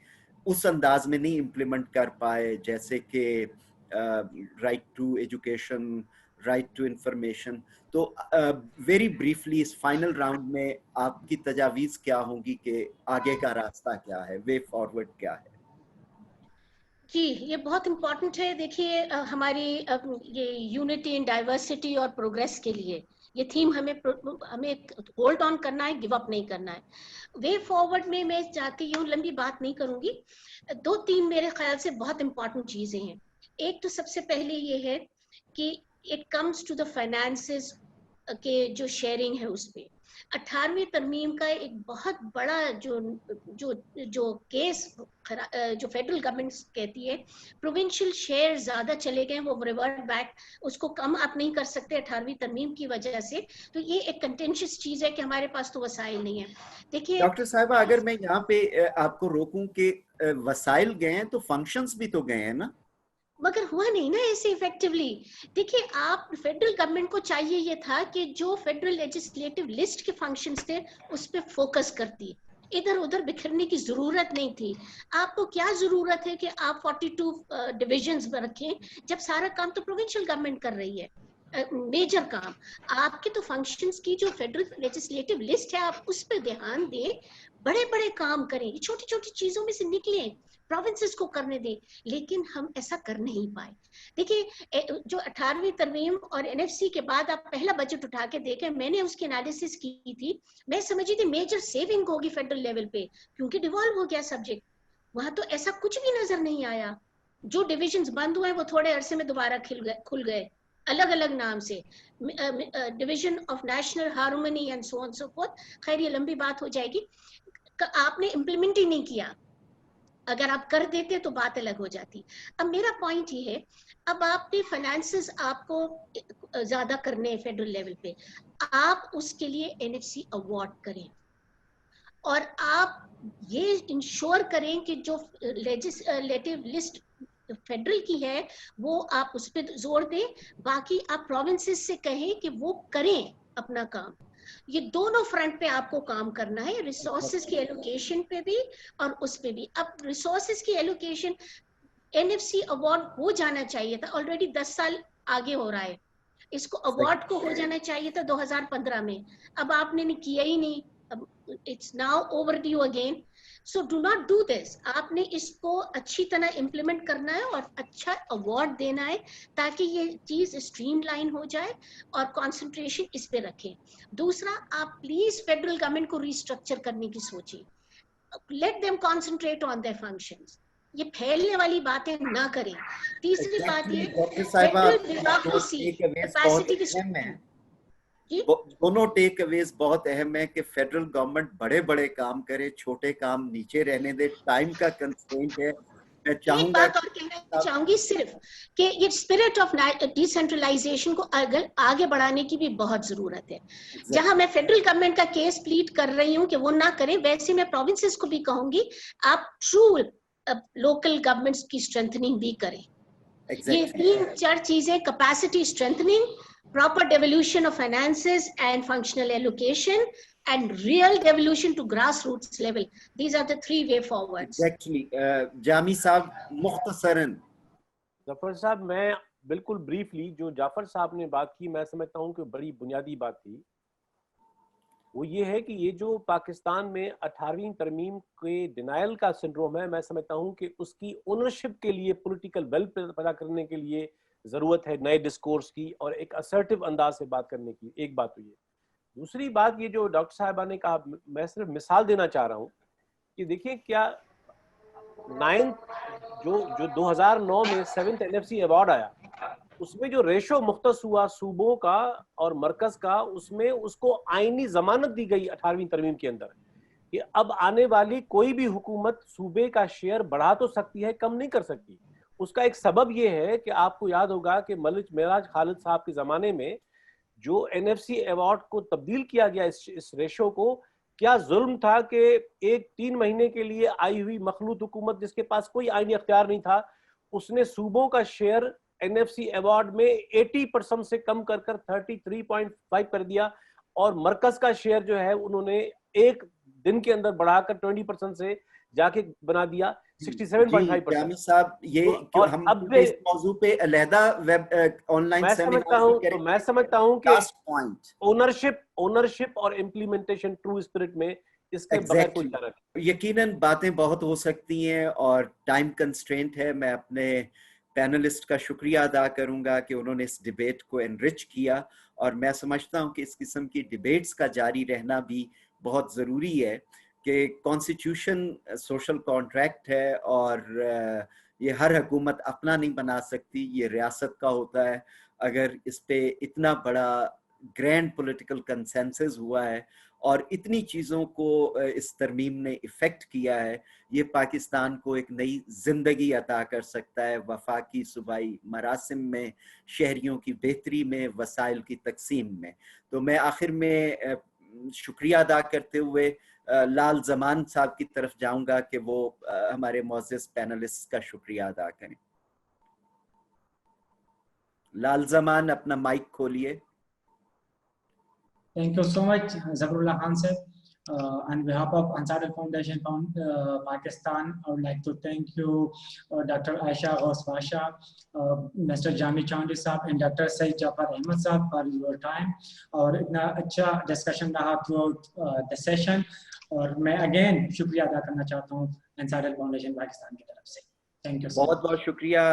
उस अंदाज में नहीं इम्प्लीमेंट कर पाए, जैसे कि right to education, right to information. तो वेरी ब्रीफली इस फाइनल राउंड में आपकी तजावीज़ क्या होंगी कि आगे का रास्ता क्या है, वे फॉरवर्ड क्या है? जी, ये बहुत इम्पोर्टेंट है। देखिए, हमारी ये यूनिटी इन डाइवर्सिटी और प्रोग्रेस के लिए ये थीम हमें होल्ड ऑन करना है, गिव अप नहीं करना है। वे फॉरवर्ड में मैं चाहती हूँ, लंबी बात नहीं करूंगी, 2-3 मेरे ख्याल से बहुत इम्पोर्टेंट चीजें हैं। एक तो सबसे पहले ये है कि it comes to the finances के जो शेयरिंग है उस पे 18वीं तरमीम का एक बहुत बड़ा जो केस जो फेडरल गवर्नमेंट कहती है प्रोविंशियल शेयर ज्यादा चले गए, वो रिवर्ट बैक, उसको कम आप नहीं कर सकते 18वीं तरमीम की वजह से। तो ये एक कंटेंशियस चीज है कि हमारे पास तो वसाइल नहीं है। देखिए डॉक्टर साहिबा, अगर मैं यहाँ पे आपको रोकूं कि वसाइल गए हैं तो फंक्शंस भी तो गए हैं ना, मगर हुआ नहीं ना ऐसे इफेक्टिवली। देखिए, आप फेडरल गवर्नमेंट को चाहिए ये था कि जो फेडरल लेजिस्लेटिव लिस्ट के फंक्शंस थे उस पे फोकस करती, इधर उधर बिखरने की जरूरत नहीं थी। आपको क्या जरूरत है कि आप 42 डिविजन्स रखें जब सारा काम तो प्रोविंशियल गवर्नमेंट कर रही है, मेजर काम। आपके तो फंक्शंस की जो फेडरल लेजिस्लेटिव लिस्ट है आप उस पर ध्यान दें, बड़े बड़े काम करें, छोटी छोटी चीजों में से निकलें, प्रोविंसेस को करने दें, लेकिन हम ऐसा कर नहीं पाए। देखिए, जो 18वीं तरमीम और एनएफसी के बाद आप पहला बजट उठा के देखें, मैंने उसकी एनालिसिस की थी, मैं समझी थी मेजर सेविंग होगी फेडरल लेवल पे, क्योंकि डिवॉल्व हो गया सब्जेक्ट। वहां तो ऐसा कुछ भी नजर नहीं आया। जो डिविजन्स बंद हुए वो थोड़े अरसे में दोबारा खुल गए। अलग अलग नाम से, division of national harmony and so on so fourth. खैर ये लंबी बात हो जाएगी, आपने इम्प्लीमेंट ही नहीं किया। अगर आप कर देते तो बात अलग हो जाती। अब मेरा पॉइंट ये है, अब आपने फाइनेंसेस आपको ज्यादा करने हैं फेडरल लेवल पे, आप उसके लिए एनएफसी अवार्ड करें और आप ये इंश्योर करें कि जो लेजिस्लेटिव लिस्ट फेडरल की है वो आप उस पर जोर दें। बाकी आप प्रोविंसेस से कहें कि वो करें अपना काम। ये दोनों फ्रंट पे आपको काम करना है, रिसोर्सेज की एलोकेशन पे भी और उस पे भी। अब रिसोर्सेज की एलोकेशन एनएफसी अवार्ड हो जाना चाहिए था, ऑलरेडी 10 साल आगे हो रहा है, इसको अवार्ड को हो जाना चाहिए था 2015 में, अब आपने किया ही नहीं। It's now over due again. So do not do this. आपने इसको अच्छी तरह इम्प्लीमेंट करना है और अच्छा अवार्ड देना है ताकि ये चीज स्ट्रीमलाइन हो जाए और कंसंट्रेशन इस पे रखें। दूसरा, आप प्लीज फेडरल गवर्नमेंट को रिस्ट्रक्चर करने की सोचिए, let them concentrate on their functions, ये फैलने वाली बातें ना करें। तीसरी बात ये, फेडरल ब्यूरोक्रेसी कैपेसिटी की दोनों टेक अवेज बहुत अहम है कि फेडरल गवर्नमेंट बड़े बड़े काम करे, छोटे काम नीचे रहने दे, टाइम का कंस्ट्रेंट है। मैं चाहूंगा, एक बात और कहना चाहूंगी सिर्फ कि ये स्पिरिट ऑफ डिसेंट्रलाइजेशन को आगे बढ़ाने की भी बहुत जरूरत है। जहां मैं फेडरल गवर्नमेंट का केस प्लीड कर रही हूं कि वो ना करें, वैसे मैं प्रोविंसेस को भी कहूंगी आप ट्रू लोकल गवर्नमेंट्स की स्ट्रेंथनिंग भी करें। ये 3-4 चीजें, capacity strengthening, proper devolution of finances and functional allocation, and real devolution to grassroots level. These are the 3 way forwards. Exactly. Jami साहब मुख्तसरन। जफर साहब, मैं बिल्कुल ब्रीफली, जो जाफर साहब ने बात की मैं समझता हूँ कि बड़ी बुनियादी बात थी, वो ये है कि ये जो पाकिस्तान में 18वीं तरमीम के डिनायल का सिंड्रोम है, मैं समझता हूँ कि उसकी ओनरशिप के लिए, पॉलिटिकल वेल पैदा करने के लिए जरूरत है नए डिस्कोर्स की और एक असर्टिव अंदाज से बात करने की। एक बात तो ये। दूसरी बात, ये जो डॉक्टर साहिबा ने कहा, मैं सिर्फ मिसाल देना चाह रहा हूँ कि देखिए क्या 2009 में 7th NFC अवार्ड आया, उसमें जो रेशो मुख्तस हुआ सूबों का और मरकज का, उसमें उसको आईनी जमानत दी गई 18वीं तरमीम के अंदर कि अब आने वाली कोई भी हुकूमत सूबे का शेयर बढ़ा तो सकती है, कम नहीं कर सकती। उसका एक सबब ये है कि आपको याद होगा कि मलिक मेराज खालिद साहब के ज़माने में जो NFC अवार्ड को तब्दील किया गया, इस रेशो को, क्या जुल्म था कि एक 3 महीने के लिए आई हुई मखलूत हुकूमत जिसके पास कोई आईनी अख्तियार नहीं था, उसने सूबों का शेयर NFC अवार्ड में 80% से कम कर 33.5 कर दिया और मरकज का शेयर जो है उन्होंने एक दिन के अंदर बढ़ाकर 20% से जाके बना दिया 67.5%। जामी साहब, ये और हम अब इस मौजू पे अलहदा वेब ऑनलाइन मैं समझता हूं कि ओनरशिप और इम्प्लीमेंटेशन ट्रू स्पिरिट में इसके बगैर कोई चारा नहीं। यकीनन बातें बहुत हो सकती हैं और टाइम कंस्ट्रेंट है। मैं अपने पैनलिस्ट का शुक्रिया अदा करूंगा कि उन्होंने इस डिबेट को एनरिच किया और मैं समझता हूं कि इस किस्म की डिबेट्स का जारी रहना भी बहुत ज़रूरी है कि कॉन्स्टिट्यूशन सोशल कॉन्ट्रैक्ट है और ये हर हुकूमत अपना नहीं बना सकती, ये रियासत का होता है। अगर इस पे इतना बड़ा ग्रैंड पॉलिटिकल कंसेंसस हुआ है और इतनी चीज़ों को इस तरमीम ने इफ़ेक्ट किया है, ये पाकिस्तान को एक नई ज़िंदगी अता कर सकता है, वफाकी सूबाई मरासिम में, शहरियों की बेहतरी में, वसाइल की तकसीम में। तो मैं आखिर में शुक्रिया अदा करते हुए लाल जमान साहब की तरफ जाऊंगा कि वो हमारे मोअज़्ज़िज़ पैनलिस्ट का शुक्रिया अदा करें। लाल जमान, अपना माइक खोलिए। Thank you so much, Zafarullah Khan sir. On behalf of Ansar Foundation Pakistan, I would like to thank you, Dr. Aisha Ghaus Pasha, Mr. Jami Chowdhury Sahab, and Dr. Saeed Jafar Ahmed Sahab for your time. और इतना अच्छा discussion रहा throughout the session. और मैं again शुक्रिया अदा करना चाहता हूँ अंसार फाउंडेशन पाकिस्तान की तरफ से। Thank you. बहुत बहुत शुक्रिया।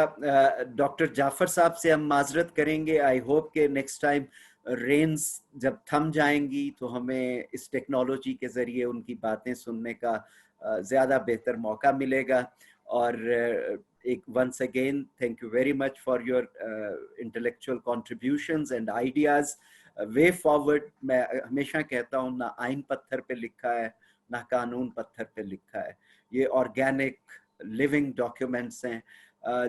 डॉक्टर जाफर साहब से हम माजरत करेंगे। आई होप के नेक्स्ट टाइम रेंस जब थम जाएंगी तो हमें इस टेक्नोलॉजी के ज़रिए उनकी बातें सुनने का ज़्यादा बेहतर मौका मिलेगा। اور ایک once again thank you very much for your intellectual contributions and ideas. way forward میں ہمیشہ کہتا ہوں نہ آئین پتھر پہ لکھا ہے نہ قانون پتھر پہ لکھا ہے, یہ آرگینک لیونگ ڈاکیومنٹس ہیں.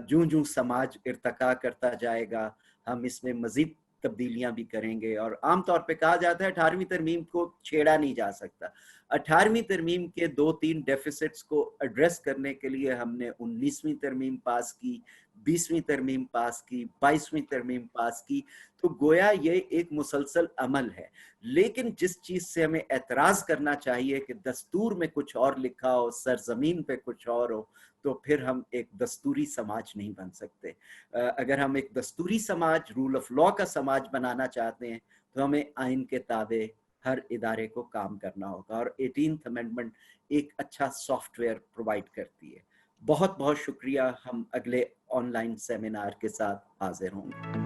جوں سماج ارتقا کرتا جائے گا ہم اس میں مزید تبدیلیاں بھی کریں گے. اور عام طور پہ کہا جاتا ہے 18ویں ترمیم کو چھیڑا نہیں جا سکتا. 18ویں ترمیم کے 2-3 ڈیفیسٹس کو ایڈریس کرنے کے لیے ہم نے 19ویں ترمیم پاس کی, 20ویں ترمیم پاس کی, 22ویں ترمیم پاس کی. تو گویا یہ ایک مسلسل عمل ہے. لیکن جس چیز سے ہمیں اعتراض کرنا چاہیے کہ دستور میں کچھ اور لکھا ہو, سرزمین پہ کچھ اور ہو, تو پھر ہم ایک دستوری سماج نہیں بن سکتے. اگر ہم ایک دستوری سماج, رول آف لا کا سماج بنانا چاہتے ہیں تو ہمیں آئین کے تابع ہر ادارے کو کام کرنا ہوگا, اور 18th امینڈمنٹ ایک اچھا سافٹ ویئر پرووائڈ کرتی ہے. بہت بہت شکریہ. ہم اگلے آن لائن سیمینار کے ساتھ حاضر ہوں گے.